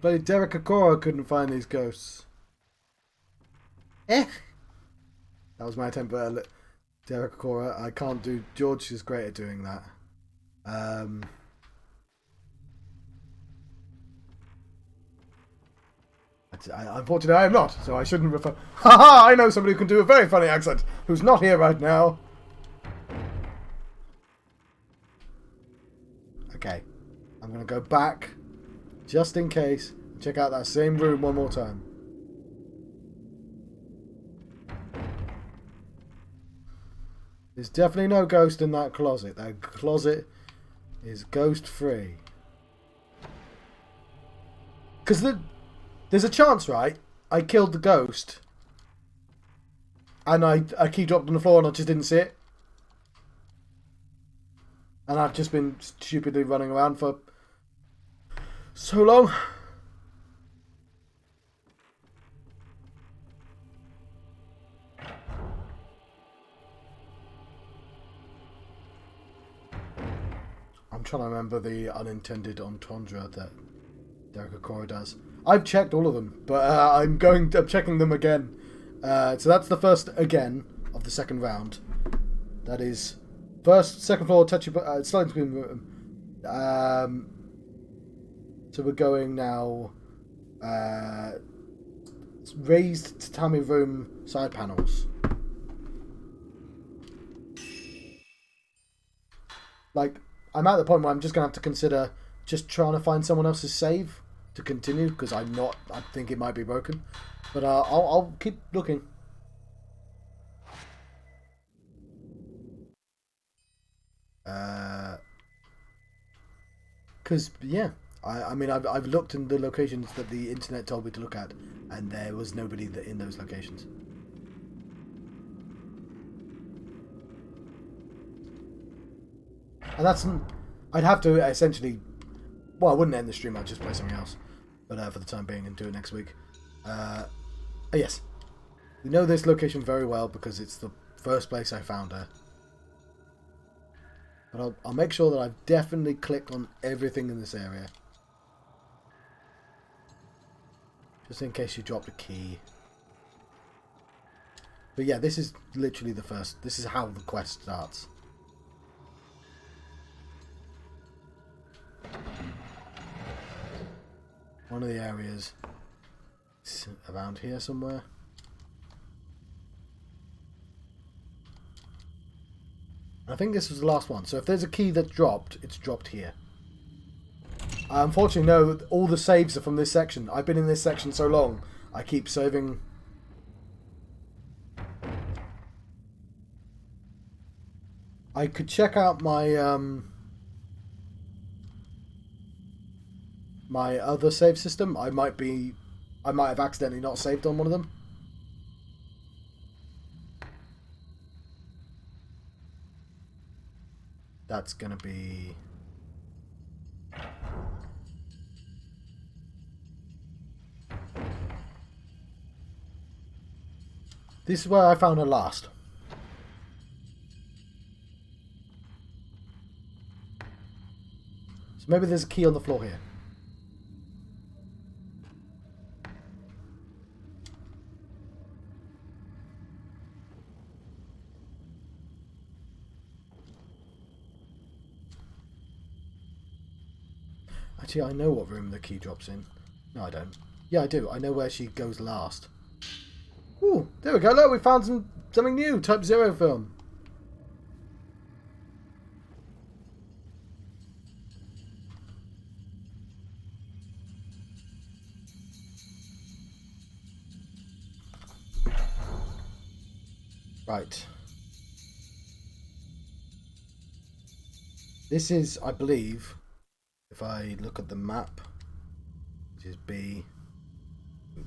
Bloody Derek Okora couldn't find these ghosts. That was my attempt at Derek Okora. I can't do... George is great at doing that. Unfortunately, I am not, so I shouldn't refer... Haha! I know somebody who can do a very funny accent, who's not here right now. Okay. I'm going to go back, just in case, check out that same room one more time. There's definitely no ghost in that closet. That closet is ghost-free. Because there's a chance, right? I killed the ghost. And a key dropped on the floor and I just didn't see it. And I've just been stupidly running around for so long. I'm trying to remember the unintended entendre that Derek Okora does. I've checked all of them, but I'm checking them again. So that's the first again of the second round. That is first, second floor, sliding screen room. So we're going now. Raised tatami room side panels. Like, I'm at the point where I'm just gonna have to consider just trying to find someone else's save to continue, because I think it might be broken, but I'll keep looking. Because yeah, I mean I've looked in the locations that the internet told me to look at, and there was nobody in those locations. And that's, I'd have to essentially, well, I wouldn't end the stream, I'd just play something else. But for the time being, and do it next week. Yes. We know this location very well because it's the first place I found her. But I'll make sure that I've definitely clicked on everything in this area. Just in case she dropped a key. But yeah, this is literally the first, this is how the quest starts. One of the areas is around here somewhere. I think this was the last one. So if there's a key that dropped, it's dropped here. I unfortunately know all the saves are from this section. I've been in this section so long, I keep saving. I could check out my my other save system. I might have accidentally not saved on one of them. That's gonna be this is where I found her last. So maybe there's a key on the floor here. Actually, I know what room the key drops in. No, I don't. Yeah, I do. I know where she goes last. Ooh, there we go. Look, we found something new. Type 0 film. Right. This is, I believe, if I look at the map, which is B,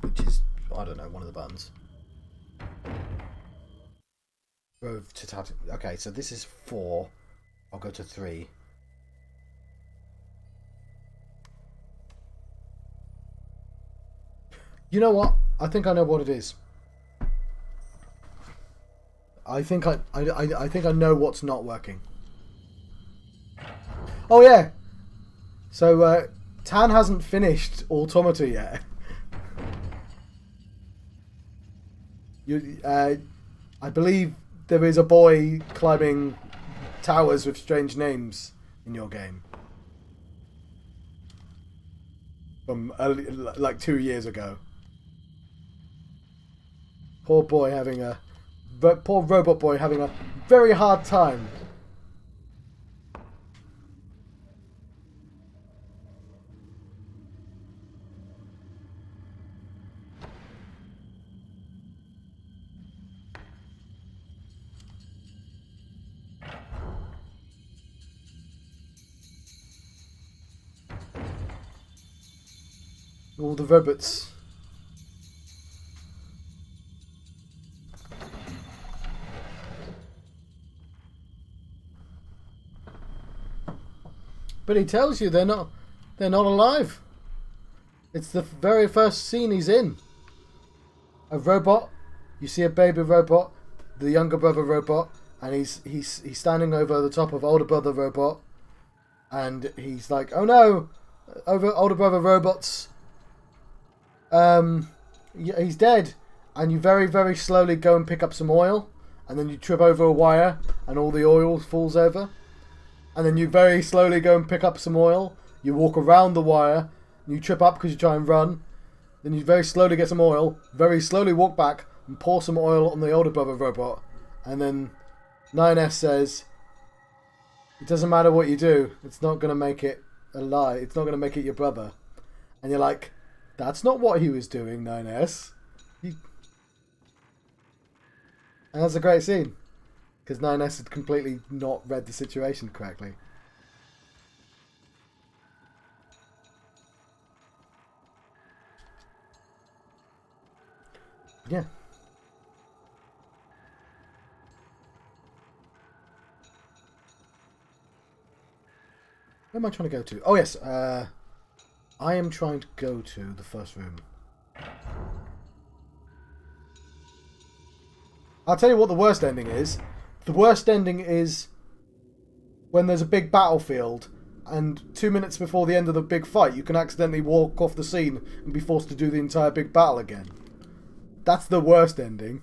which is, I don't know, one of the buttons. Grove to Tat. Okay, so this is 4. I'll go to 3. You know what? I think I know what it is. I think I know what's not working. Oh yeah. So Tan hasn't finished Automata yet. I believe there is a boy climbing towers with strange names in your game. From like 2 years ago. Poor robot boy having a very hard time. All the robots. But he tells you they're not alive. It's the very first scene he's in. A robot. You see a baby robot, the younger brother robot, and he's standing over the top of older brother robot, and he's like, "Oh no, older brother robot's he's dead." And you very, very slowly go and pick up some oil, and then you trip over a wire, and all the oil falls over. And then you very slowly go and pick up some oil. You walk around the wire, and you trip up because you try and run. Then you very slowly get some oil, very slowly walk back and pour some oil on the older brother robot. And then 9S says, "It doesn't matter what you do, it's not going to make it a lie. It's not going to make it your brother." And you're like, that's not what he was doing, 9S. And that's a great scene. Because 9S had completely not read the situation correctly. Yeah. Where am I trying to go to? Oh yes, I am trying to go to the first room. I'll tell you what the worst ending is. The worst ending is when there's a big battlefield and 2 minutes before the end of the big fight you can accidentally walk off the scene and be forced to do the entire big battle again. That's the worst ending.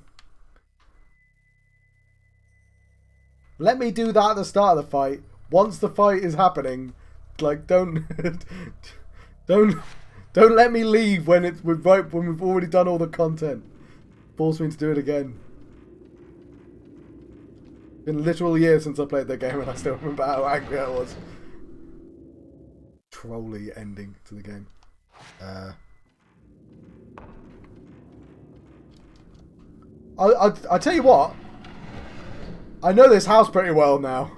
Let me do that at the start of the fight. Once the fight is happening, like don't let me leave when we've already done all the content. Force me to do it again. Been literal years since I played that game and I still remember how angry I was. Trolly ending to the game. I'll tell you what. I know this house pretty well now.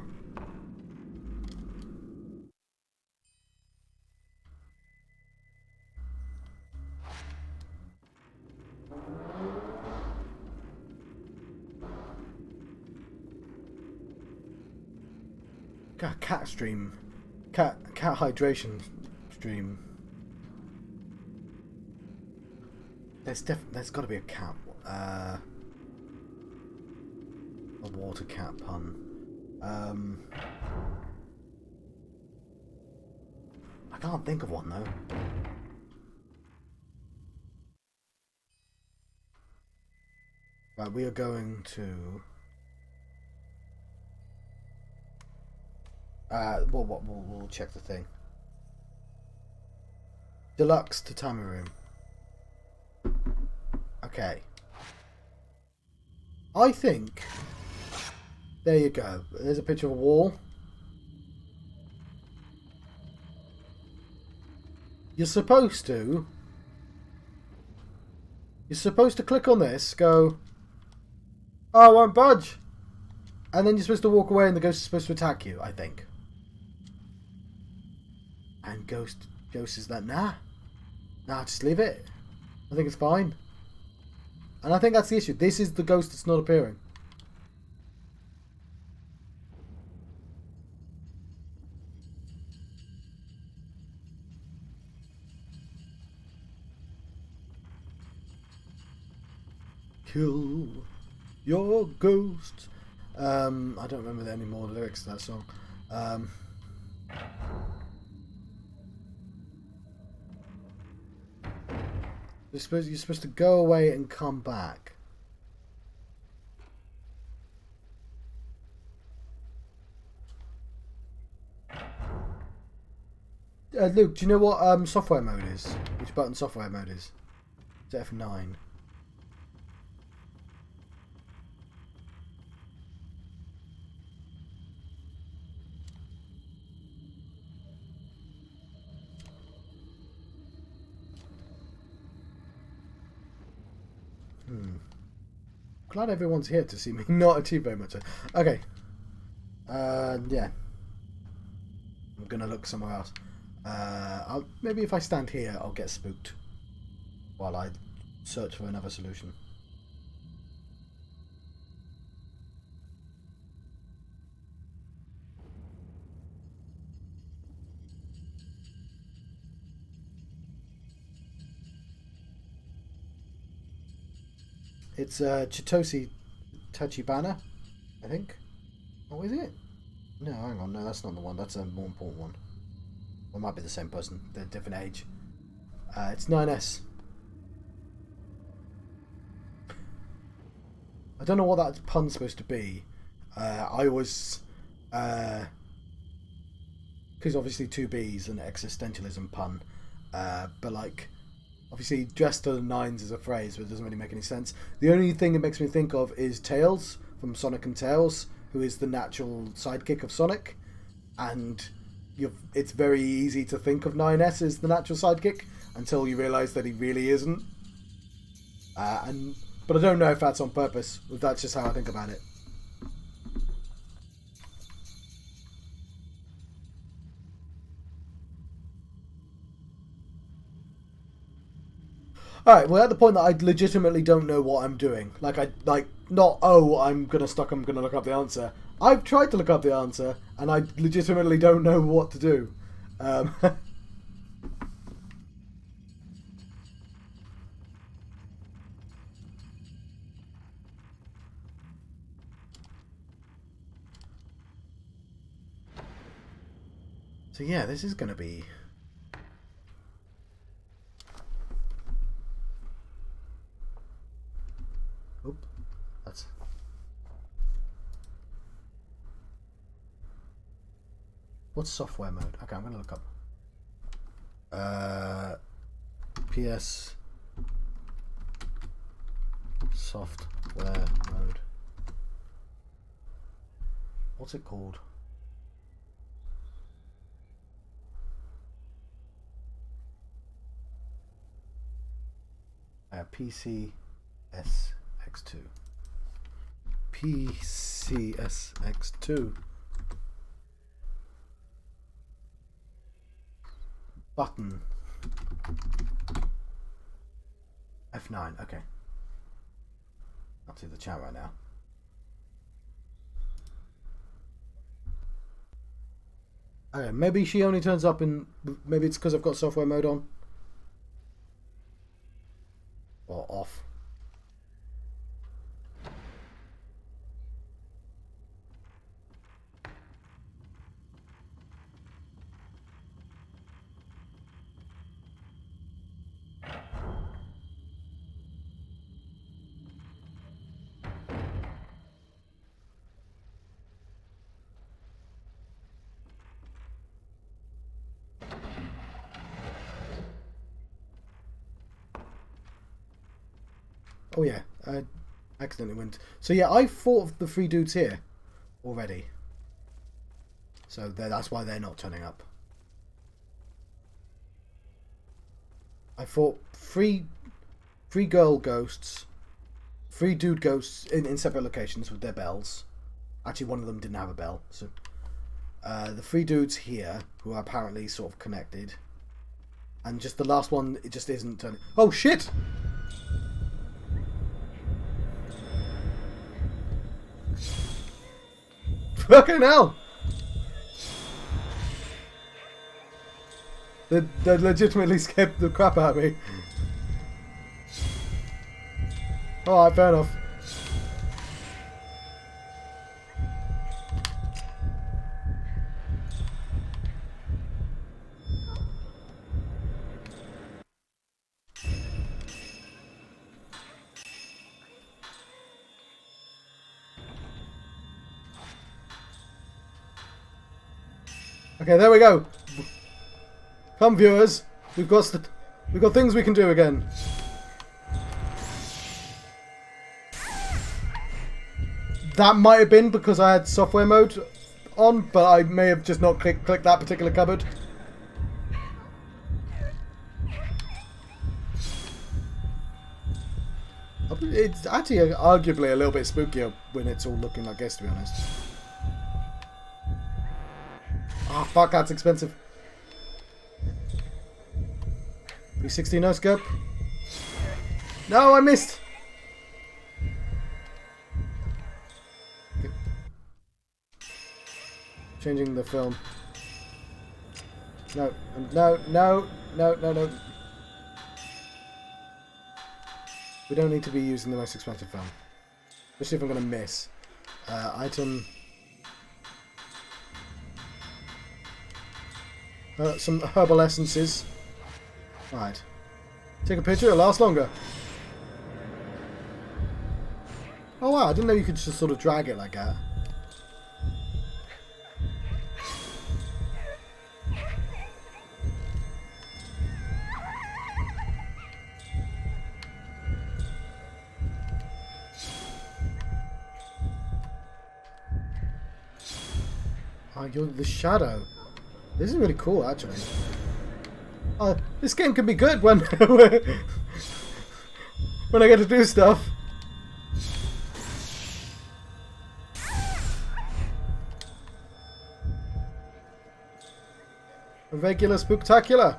Got a cat stream. Cat hydration stream. There's got to be a cat. A water cat pun. I can't think of one though. Right, we are going to. We'll check the thing. Deluxe tatami room. Okay. I think. There you go. There's a picture of a wall. You're supposed to click on this, go, "Oh, I won't budge." And then you're supposed to walk away and the ghost is supposed to attack you, I think. And Ghost is like, nah, just leave it. I think it's fine. And I think that's the issue. This is the ghost that's not appearing. Kill your ghost. I don't remember any more lyrics to that song. You're supposed to go away and come back. Luke, do you know what software mode is? Which button software mode is? It's F9. glad everyone's here to see me not achieve very much. Okay. Yeah. I'm gonna look somewhere else. Maybe if I stand here, I'll get spooked while I search for another solution. It's Chitosi Tachibana, I think. Oh, is it? No, hang on. No, that's not the one. That's a more important one. It might be the same person. They're different age. It's 9S. I don't know what that pun's supposed to be. I was... because obviously 2B's an existentialism pun. But like... Obviously, dressed to the nines is a phrase, but it doesn't really make any sense. The only thing it makes me think of is Tails from Sonic and Tails, who is the natural sidekick of Sonic. And it's very easy to think of 9S as the natural sidekick until you realise that he really isn't. But I don't know if that's on purpose, or if that's just how I think about it. Alright, we're at the point that I legitimately don't know what I'm doing. Not, oh, I'm gonna look up the answer. I've tried to look up the answer, and I legitimately don't know what to do. So yeah, this is gonna be... Oop, that's... What's software mode? Okay, I'm gonna look up. PS software mode. What's it called? PCSX2. PCSX2. Button. F9, okay. I'll do the chat right now. Okay, maybe she only turns up in... Maybe it's because I've got software mode on. Or off. Oh yeah, I accidentally went... So yeah, I fought the three dudes here already. So that's why they're not turning up. I fought three girl ghosts, three dude ghosts in separate locations with their bells. Actually, one of them didn't have a bell. So the three dudes here, who are apparently sort of connected. And just the last one, it just isn't turning... Oh shit! Fucking hell! They legitimately scared the crap out of me. Alright, fair enough. Okay, there we go. Come, viewers. We've got things we can do again. That might have been because I had software mode on, but I may have just not clicked that particular cupboard. It's actually arguably a little bit spookier when it's all looking like this, to be honest. Ah, fuck, that's expensive. 360 no scope. No, I missed. Changing the film. No, no, no, no, no, no. We don't need to be using the most expensive film. Especially if I'm going to miss. Item. Some herbal essences. Right. Take a picture, it'll last longer. Oh wow, I didn't know you could just sort of drag it like that. Oh, you're the shadow. This is really cool, actually. This game can be good when when I get to do stuff. A regular spooktacular.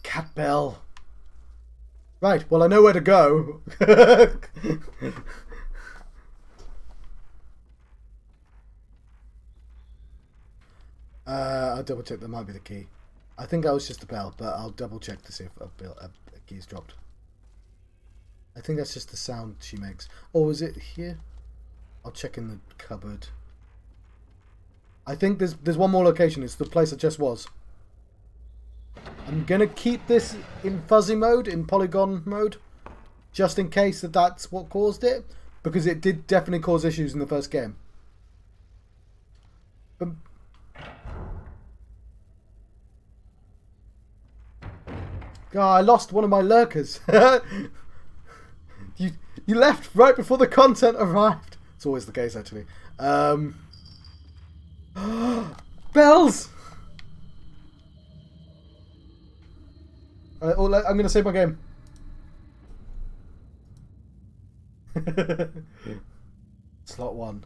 Cat bell. Right, well I know where to go. I'll double check, that might be the key. I think that was just a bell, but I'll double check to see if a key's dropped. I think that's just the sound she makes. Or is it here? I'll check in the cupboard. I think there's one more location. It's the place I just was. I'm gonna keep this in fuzzy mode, in polygon mode, just in case that's what caused it, because it did definitely cause issues in the first game. But God, I lost one of my lurkers. You left right before the content arrived. It's always the case, actually. Bells. I'm going to save my game. Slot 1.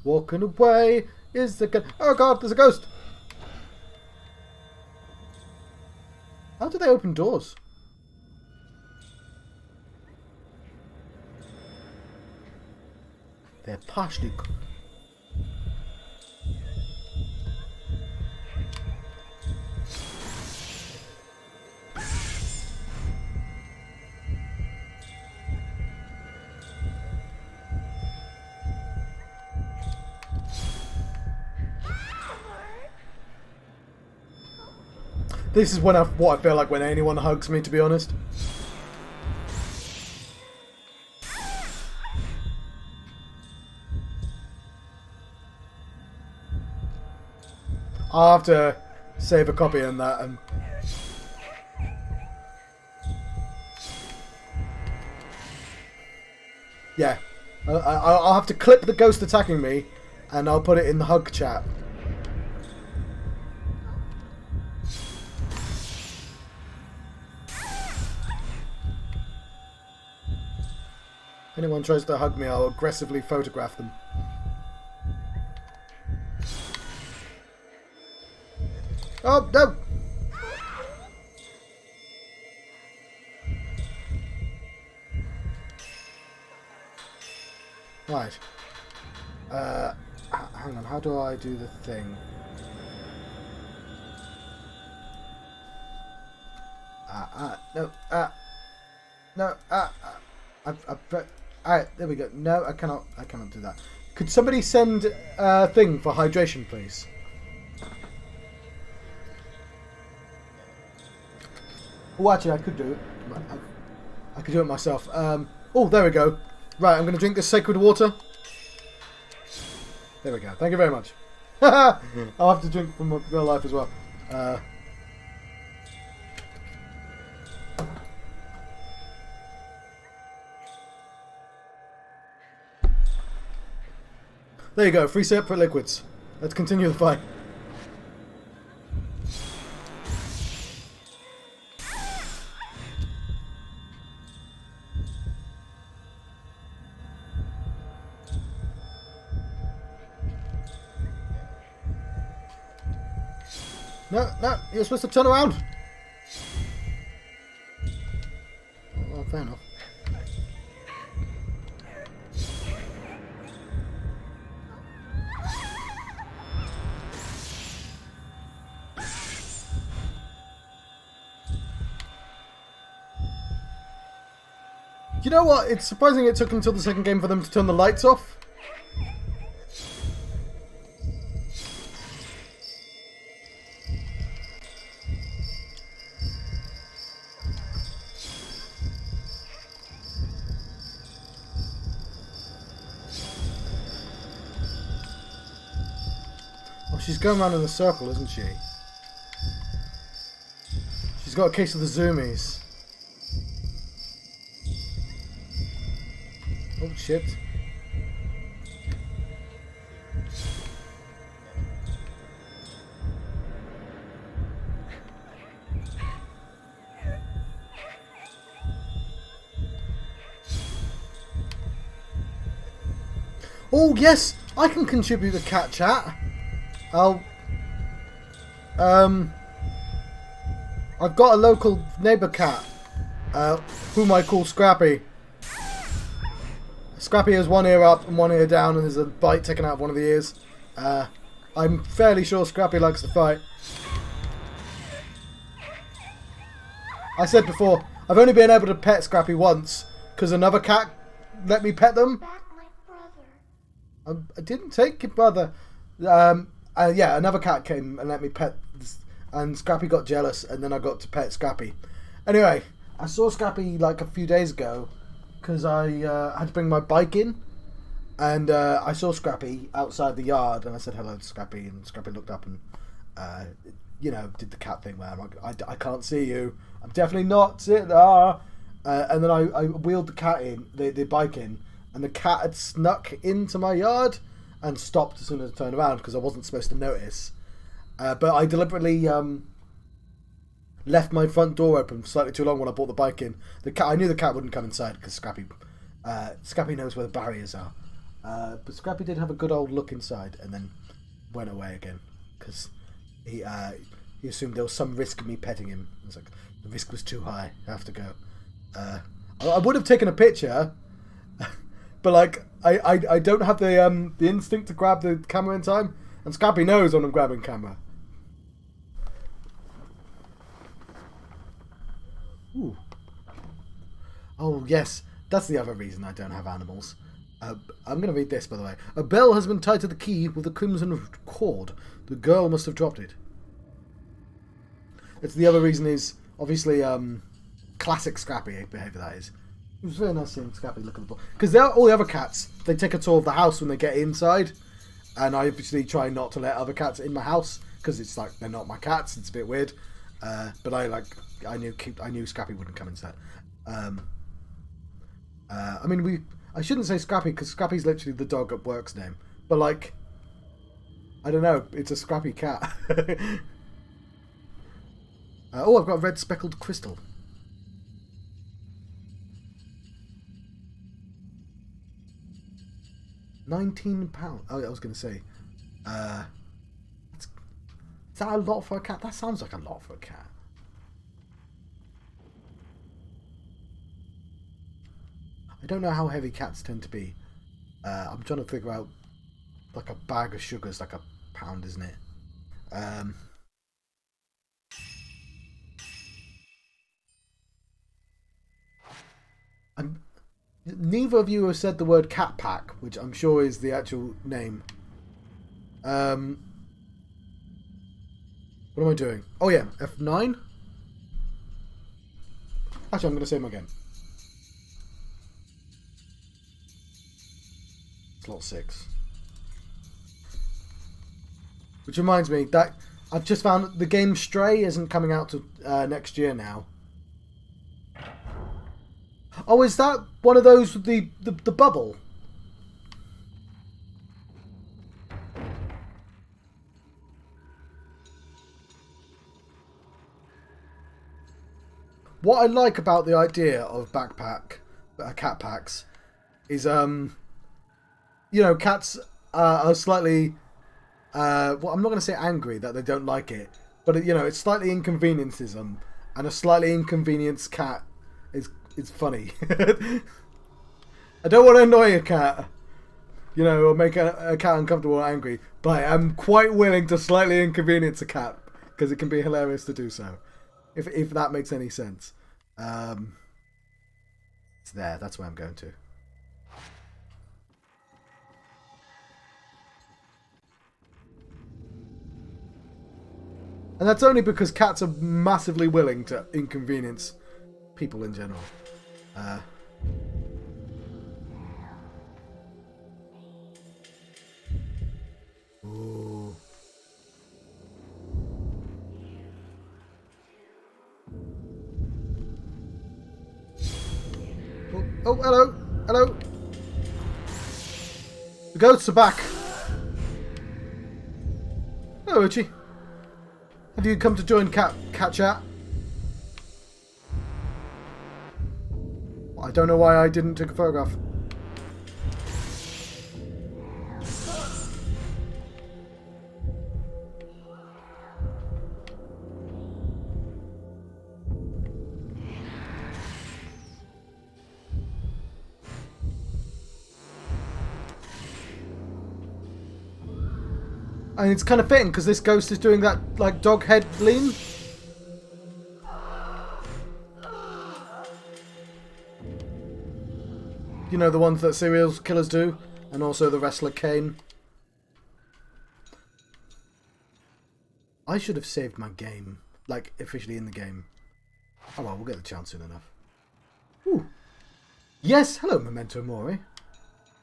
Walking away is the... Oh god, there's a ghost! How do they open doors? They're partially... This is what I feel like when anyone hugs me, to be honest. I'll have to save a copy on that. Yeah. I'll have to clip the ghost attacking me, and I'll put it in the hug chat. If anyone tries to hug me, I'll aggressively photograph them. Oh, no! Right. Hang on, how do I do the thing? Alright, there we go. No, I cannot do that. Could somebody send a thing for hydration, please? Oh, actually, I could do it. I could do it myself. Oh, there we go. Right, I'm going to drink this sacred water. There we go. Thank you very much. I'll have to drink from real life as well. There you go. 3 separate liquids. Let's continue the fight. No, you're supposed to turn around. Well, fair enough. You know what? It's surprising it took until the second game for them to turn the lights off. Oh, she's going around in a circle, isn't she? She's got a case of the zoomies. Oh shit. Oh yes, I can contribute the cat chat. I've got a local neighbour cat, whom I call Scrappy. Scrappy has one ear up and one ear down, and there's a bite taken out of one of the ears. I'm fairly sure Scrappy likes to fight. I said before, I've only been able to pet Scrappy once, because another cat let me pet them. Back my brother. I didn't take your brother. Yeah, another cat came and let me pet, and Scrappy got jealous, and then I got to pet Scrappy. Anyway, I saw Scrappy like a few days ago, because I had to bring my bike in, and I saw Scrappy outside the yard, and I said hello to Scrappy, and Scrappy looked up and, you know, did the cat thing where I'm like, I can't see you, I'm definitely not sitting there, and then I wheeled the cat in, the bike in, and the cat had snuck into my yard and stopped as soon as I turned around because I wasn't supposed to notice, but I deliberately left my front door open slightly too long when I brought the bike in. I knew the cat wouldn't come inside because Scrappy knows where the barriers are. But Scrappy did have a good old look inside and then went away again because he assumed there was some risk of me petting him. I was like, the risk was too high. I have to go. I would have taken a picture, but like I don't have the instinct to grab the camera in time, and Scrappy knows when I'm grabbing camera. Ooh. Oh yes, that's the other reason I don't have animals. I'm going to read this, by the way. A bell has been tied to the key with a crimson cord. The girl must have dropped it. It's the other reason is obviously classic Scrappy behaviour. That is. It was very nice seeing Scrappy look at the ball because all the other cats, they take a tour of the house when they get inside, and I obviously try not to let other cats in my house because it's like they're not my cats. It's a bit weird. But I knew Scrappy wouldn't come inside. I mean, I shouldn't say Scrappy because Scrappy's literally the dog at work's name. But like, I don't know, it's a Scrappy cat. Oh, I've got a red speckled crystal. £19. Oh, I was going to say, is that a lot for a cat? That sounds like a lot for a cat. I don't know how heavy cats tend to be. I'm trying to figure out, like a bag of sugar is like a pound, isn't it? Neither of you have said the word cat pack, which I'm sure is the actual name. What am I doing? Oh yeah, F9? Actually, I'm going to say them again. Slot 6. Which reminds me that I've just found that the game Stray isn't coming out to next year now. Oh, is that one of those with the bubble? What I like about the idea of cat packs is, you know, cats are slightly, well, I'm not going to say angry that they don't like it, but, you know, it slightly inconveniences them, and a slightly inconvenienced cat is funny. I don't want to annoy a cat, you know, or make a cat uncomfortable or angry, but I'm quite willing to slightly inconvenience a cat, because it can be hilarious to do so. If that makes any sense. It's there. That's where I'm going to. And that's only because cats are massively willing to inconvenience people in general. Ooh. Oh, hello. Hello. The ghosts are back. Hello, Richie. Have you come to join cat chat? I don't know why I didn't take a photograph. And it's kind of fitting because this ghost is doing that like dog head lean. You know, the ones that serial killers do, and also the wrestler Kane. I should have saved my game, like officially in the game. Oh well, we'll get the chance soon enough. Ooh. Yes, hello, Memento Mori.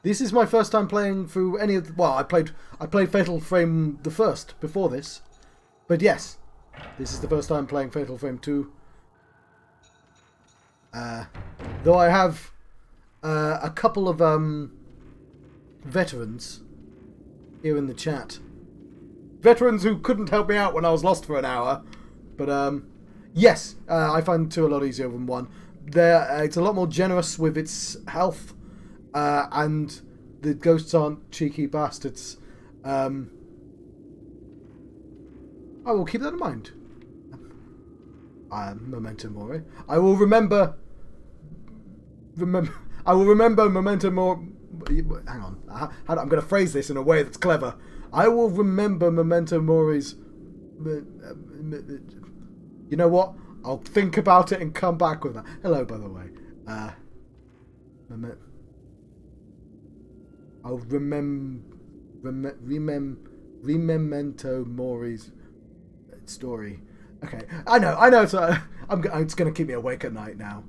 This is my first time playing through any of the... Well, I played Fatal Frame the first before this. But yes, this is the first time playing Fatal Frame 2. Though I have a couple of veterans here in the chat. Veterans who couldn't help me out when I was lost for an hour. But yes, I find 2 a lot easier than 1. It's a lot more generous with its health. And the ghosts aren't cheeky bastards. I will keep that in mind. Memento Mori. I will remember. I will remember Memento Mori. Hang on. I'm going to phrase this in a way that's clever. I will remember Memento Mori's. You know what? I'll think about it and come back with that. Hello, by the way. I'll rememento Mori's story. Okay, I know. It's going to keep me awake at night now.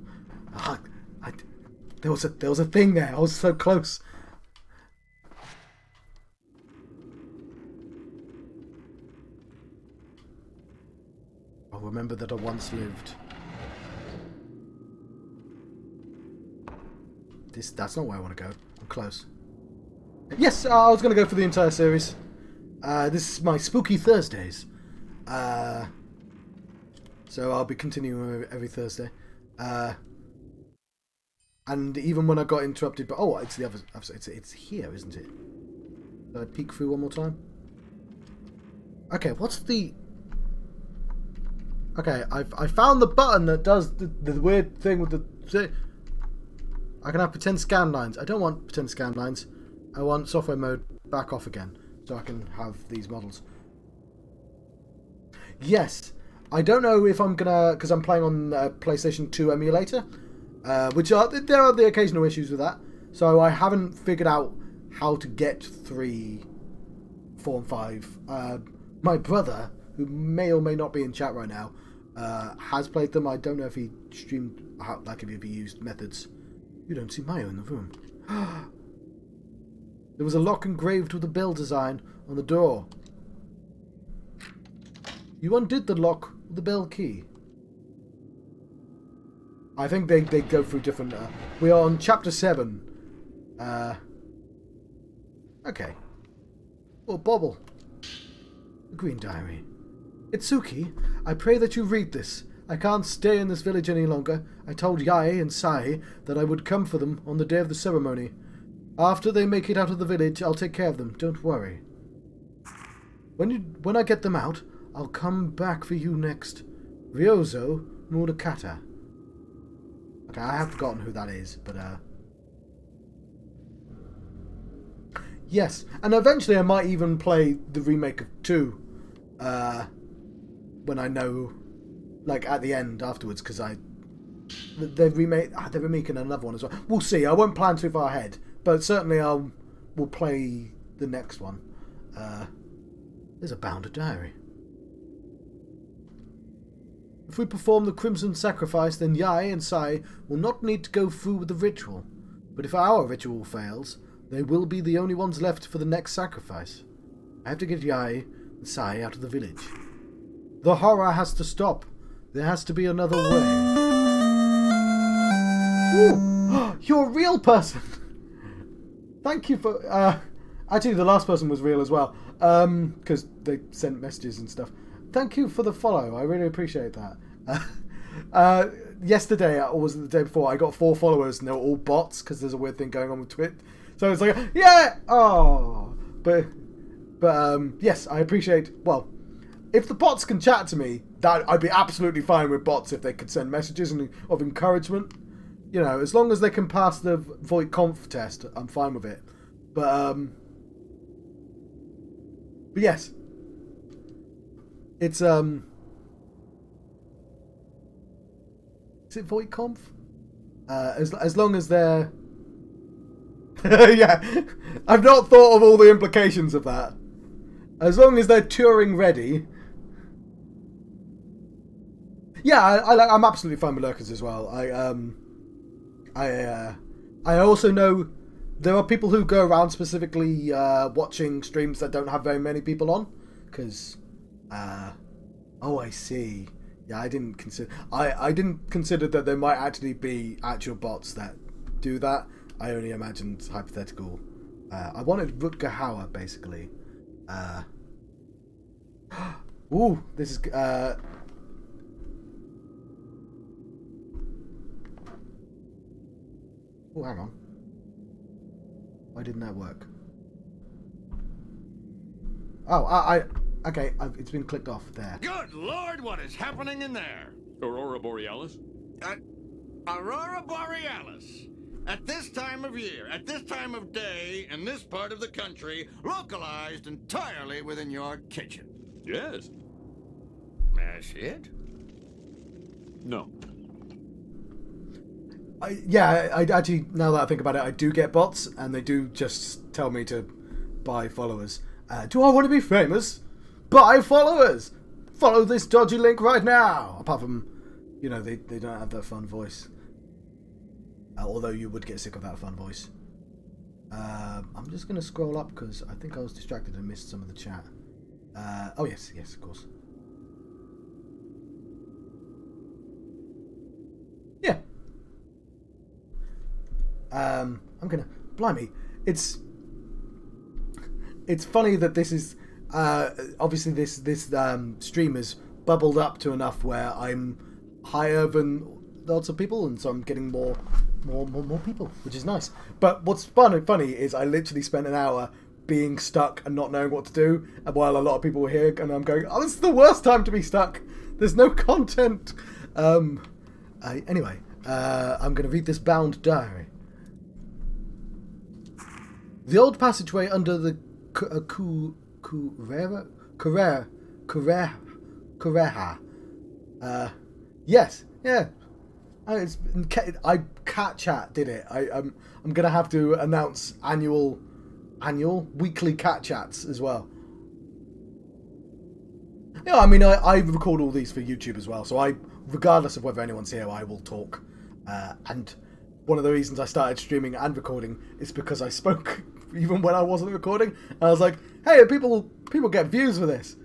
There was a thing there. I was so close. I'll remember that I once lived. That's not where I want to go. I'm close. Yes, I was going to go for the entire series. This is my Spooky Thursdays. So I'll be continuing every Thursday. And even when I got interrupted, but oh, it's the other episode. It's here, isn't it? Did I peek through one more time? Okay, what's the... Okay, I found the button that does the weird thing with the... I can have pretend scan lines. I don't want pretend scan lines. I want software mode back off again, so I can have these models. Yes, I don't know if I'm gonna, because I'm playing on PlayStation 2 emulator, there are the occasional issues with that. So I haven't figured out how to get 3, 4, and 5. My brother, who may or may not be in chat right now, has played them. I don't know if he streamed, if he used methods. You don't see Mayo in the room. There was a lock engraved with the Bill design on the door. You undid the lock with the bell key. I think they go through different... we are on chapter 7. Okay. Oh, Bobble. The Green Diary. Itsuki, I pray that you read this. I can't stay in this village any longer. I told Yae and Sai that I would come for them on the day of the ceremony. After they make it out of the village, I'll take care of them. Don't worry. When I get them out, I'll come back for you next. Ryozo Murukata. Okay, I have forgotten who that is, but yes, and eventually I might even play the remake of 2 when I know, like, at the end afterwards, because they're remaking another one as well. We'll see. I won't plan too far ahead, but certainly we'll play the next one. There's a bound diary. If we perform the Crimson Sacrifice, then Yae and Sai will not need to go through with the ritual. But if our ritual fails, they will be the only ones left for the next sacrifice. I have to get Yae and Sai out of the village. The horror has to stop. There has to be another way. Ooh, you're a real person! Thank you for... actually, the last person was real as well. Because they sent messages and stuff. Thank you for the follow. I really appreciate that. Yesterday, or was it the day before, I got 4 followers and they were all bots because there's a weird thing going on with Twitch. So it's like, yeah! Oh! But yes, I appreciate... Well, if the bots can chat to me, I'd be absolutely fine with bots if they could send messages of encouragement. You know, as long as they can pass the Voight Conf test, I'm fine with it. But yes. It's, is it Voight Conf? As long as they're... yeah, I've not thought of all the implications of that. As long as they're Turing ready. Yeah, I'm absolutely fine with lurkers as well. I also know there are people who go around specifically watching streams that don't have very many people on, because oh, I see. Yeah, I didn't consider that there might actually be actual bots that do that. I only imagined hypothetical. I wanted Rutger Hauer, basically. Ooh, this is... Oh, hang on. Why didn't that work? Oh, okay, it's been clicked off there. Good Lord, what is happening in there? Aurora Borealis? Aurora Borealis. At this time of year, at this time of day, in this part of the country, localized entirely within your kitchen. Yes. That's it? No. I actually, now that I think about it, I do get bots, and they do just tell me to buy followers. Do I want to be famous? Buy followers! Follow this dodgy link right now! Apart from, you know, they don't have that fun voice. Although you would get sick of that fun voice. I'm just going to scroll up because I think I was distracted and missed some of the chat. Oh yes, of course. Yeah. I'm gonna... Blimey. It's funny that this is... obviously this stream has bubbled up to enough where I'm higher than lots of people, and so I'm getting more people, which is nice. But what's funny is I literally spent an hour being stuck and not knowing what to do, and while a lot of people were here, and I'm going, oh, this is the worst time to be stuck. There's no content. Anyway, I'm going to read this bound diary. The old passageway under the Kureha. Yes, yeah. Cat Chat did it. I'm gonna have to announce weekly cat chats as well. Yeah, I mean, I record all these for YouTube as well, so regardless of whether anyone's here, I will talk. And one of the reasons I started streaming and recording is because I spoke even when I wasn't recording. And I was like, hey, people get views for this.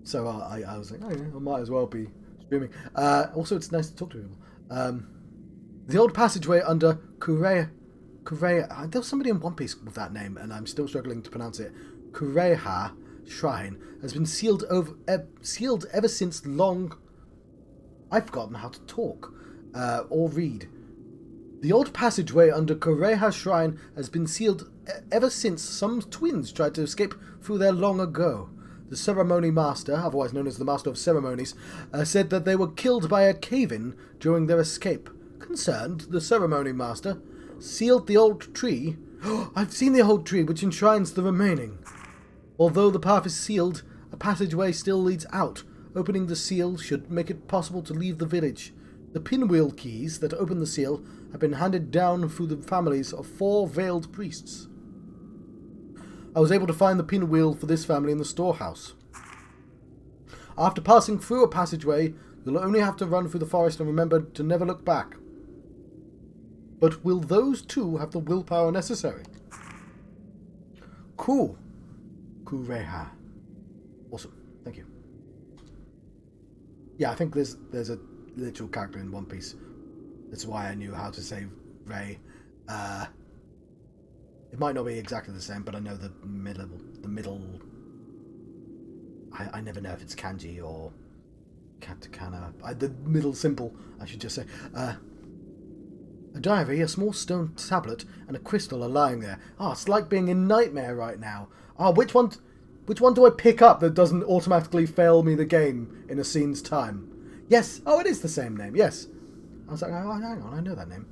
So I was like, oh yeah, I might as well be streaming. Also, it's nice to talk to people. The old passageway under Kureha. There was somebody in One Piece with that name, and I'm still struggling to pronounce it. Kureha Shrine has been sealed ever since long. I've forgotten how to talk or read. The old passageway under Kureha Shrine has been sealed ever since some twins tried to escape through there long ago. The ceremony master, otherwise known as the Master of Ceremonies, said that they were killed by a cave-in during their escape. Concerned, the ceremony master sealed the old tree. I've seen the old tree which enshrines the remaining. Although the path is sealed, a passageway still leads out. Opening the seal should make it possible to leave the village. The pinwheel keys that open the seal have been handed down through the families of 4 veiled priests. I was able to find the pinwheel for this family in the storehouse. After passing through a passageway, you'll only have to run through the forest and remember to never look back. But will those two have the willpower necessary? Cool. Kureha. Awesome. Thank you. Yeah, I think there's a literal character in One Piece. That's why I knew how to say Ray. It might not be exactly the same, but I know the middle. I never know if it's kanji or katakana. The middle symbol, I should just say. A diary, a small stone tablet, and a crystal are lying there. It's like being in Nightmare right now. Which one do I pick up that doesn't automatically fail me the game in a scene's time? Yes. Oh, it is the same name. Yes. I was like, hang on, I know that name.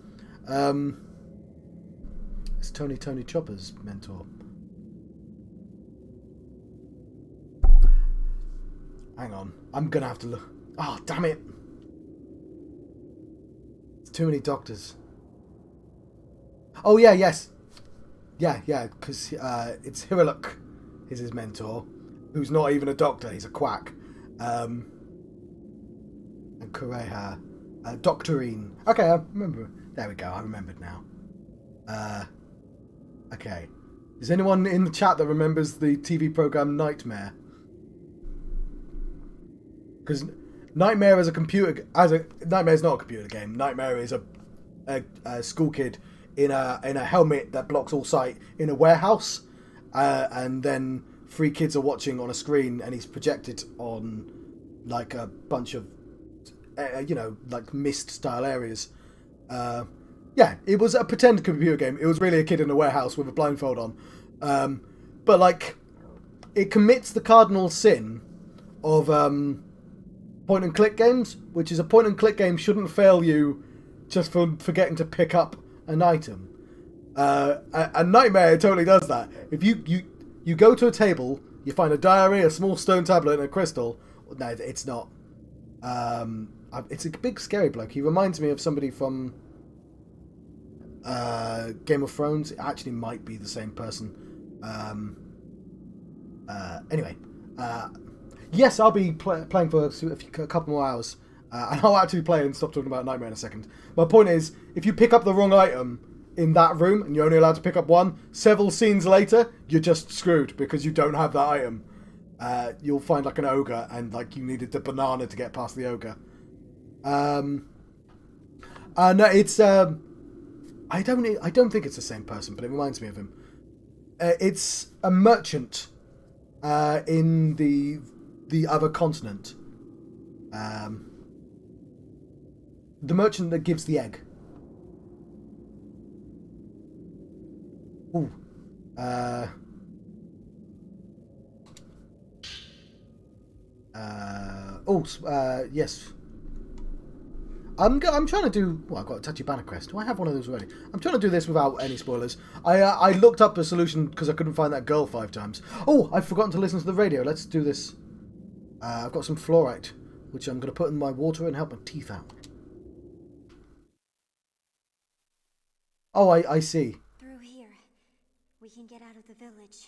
It's Tony Chopper's mentor. Hang on. I'm gonna have to look. Oh, damn it. It's too many doctors. Oh, yeah, yes. Yeah, because it's Hiriluk is his mentor, who's not even a doctor, he's a quack. And Kureha. Doctorine. Okay, I remember. There we go, I remembered now. Okay. Is anyone in the chat that remembers the TV program Nightmare? Because Nightmare is Nightmare's not a computer game. Nightmare is a school kid in a helmet that blocks all sight in a warehouse, and then 3 kids are watching on a screen, and he's projected on like a bunch of like mist style areas. Yeah, it was a pretend computer game. It was really a kid in a warehouse with a blindfold on. But like, it commits the cardinal sin of point and click games, which is a point and click game shouldn't fail you just for forgetting to pick up an item. And Nightmare totally does that. If you go to a table, you find a diary, a small stone tablet, and a crystal. No, it's not. It's a big scary bloke. He reminds me of somebody from Game of Thrones. It actually might be the same person. Anyway, yes, I'll be playing for a couple more hours, and I'll actually play and stop talking about Nightmare in a second. My point is, if you pick up the wrong item in that room, and you're only allowed to pick up one, several scenes later, you're just screwed because you don't have that item. You'll find like an ogre, and like you needed the banana to get past the ogre. No, it's I don't think it's the same person, but it reminds me of him. It's a merchant in the other continent. The merchant that gives the egg. Ooh. Yes. I'm trying to do. Well, I've got a Tachibana crest. Do I have one of those already? I'm trying to do this without any spoilers. I looked up a solution because I couldn't find that girl 5 times. Oh, I've forgotten to listen to the radio. Let's do this. I've got some fluorite, which I'm going to put in my water and help my teeth out. Oh, I see. Through here, we can get out of the village.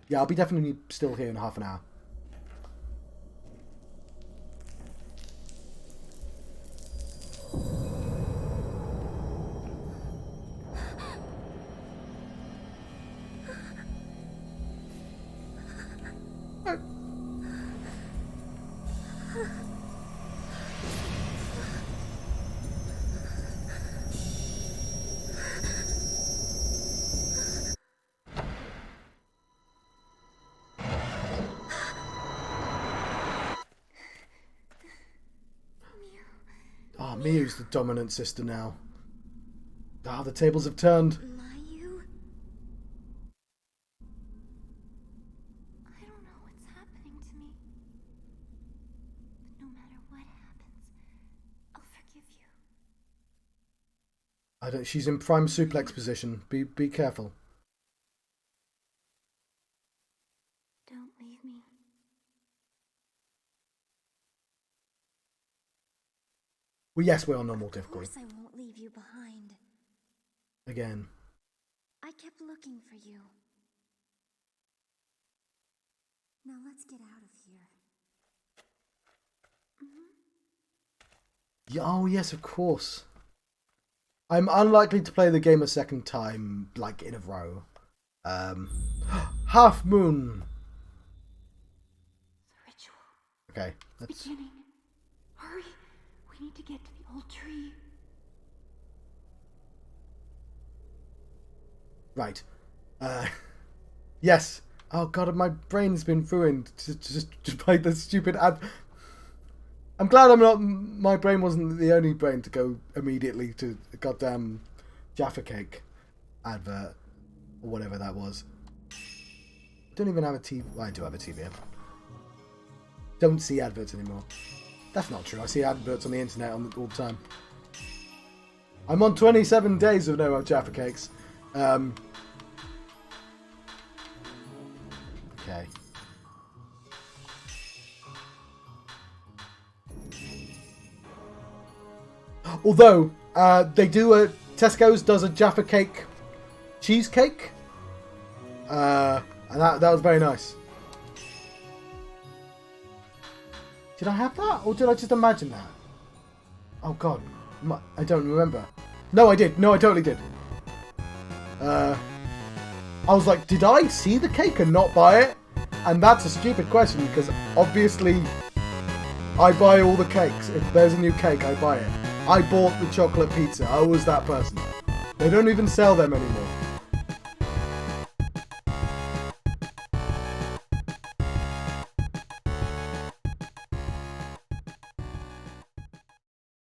Yeah, I'll be definitely still here in half an hour. Ah, Miyu's the dominant sister now. Ah, the tables have turned. Mayu? I don't know what's happening to me. But no matter what happens, I'll forgive you. I don't. She's in prime suplex position. Be careful. Don't leave me. Well, yes, we're on normal Of difficulty. course I won't leave you behind. Again. I kept looking for you. Now let's get out of here. Yeah, oh, yes, of course. I'm unlikely to play the game a second time, like, in a row. Half Moon. The ritual. Okay, It's let's... beginning. Hurry. We need to get to the old tree. Right. Yes. Oh god, my brain's been ruined just by the stupid ad. I'm glad my brain wasn't the only brain to go immediately to the goddamn Jaffa Cake advert. Or whatever that was. I don't even have a TV. Well, I do have a TV. Don't see adverts anymore. That's not true. I see adverts on the internet all the time. I'm on 27 days of no Jaffa Cakes. Okay. Although, they do Tesco's does a Jaffa Cake cheesecake. And that was very nice. Did I have that? Or did I just imagine that? Oh god. I don't remember. No, I did. No, I totally did. I was like, did I see the cake and not buy it? And that's a stupid question because obviously I buy all the cakes. If there's a new cake, I buy it. I bought the chocolate pizza. I was that person. They don't even sell them anymore.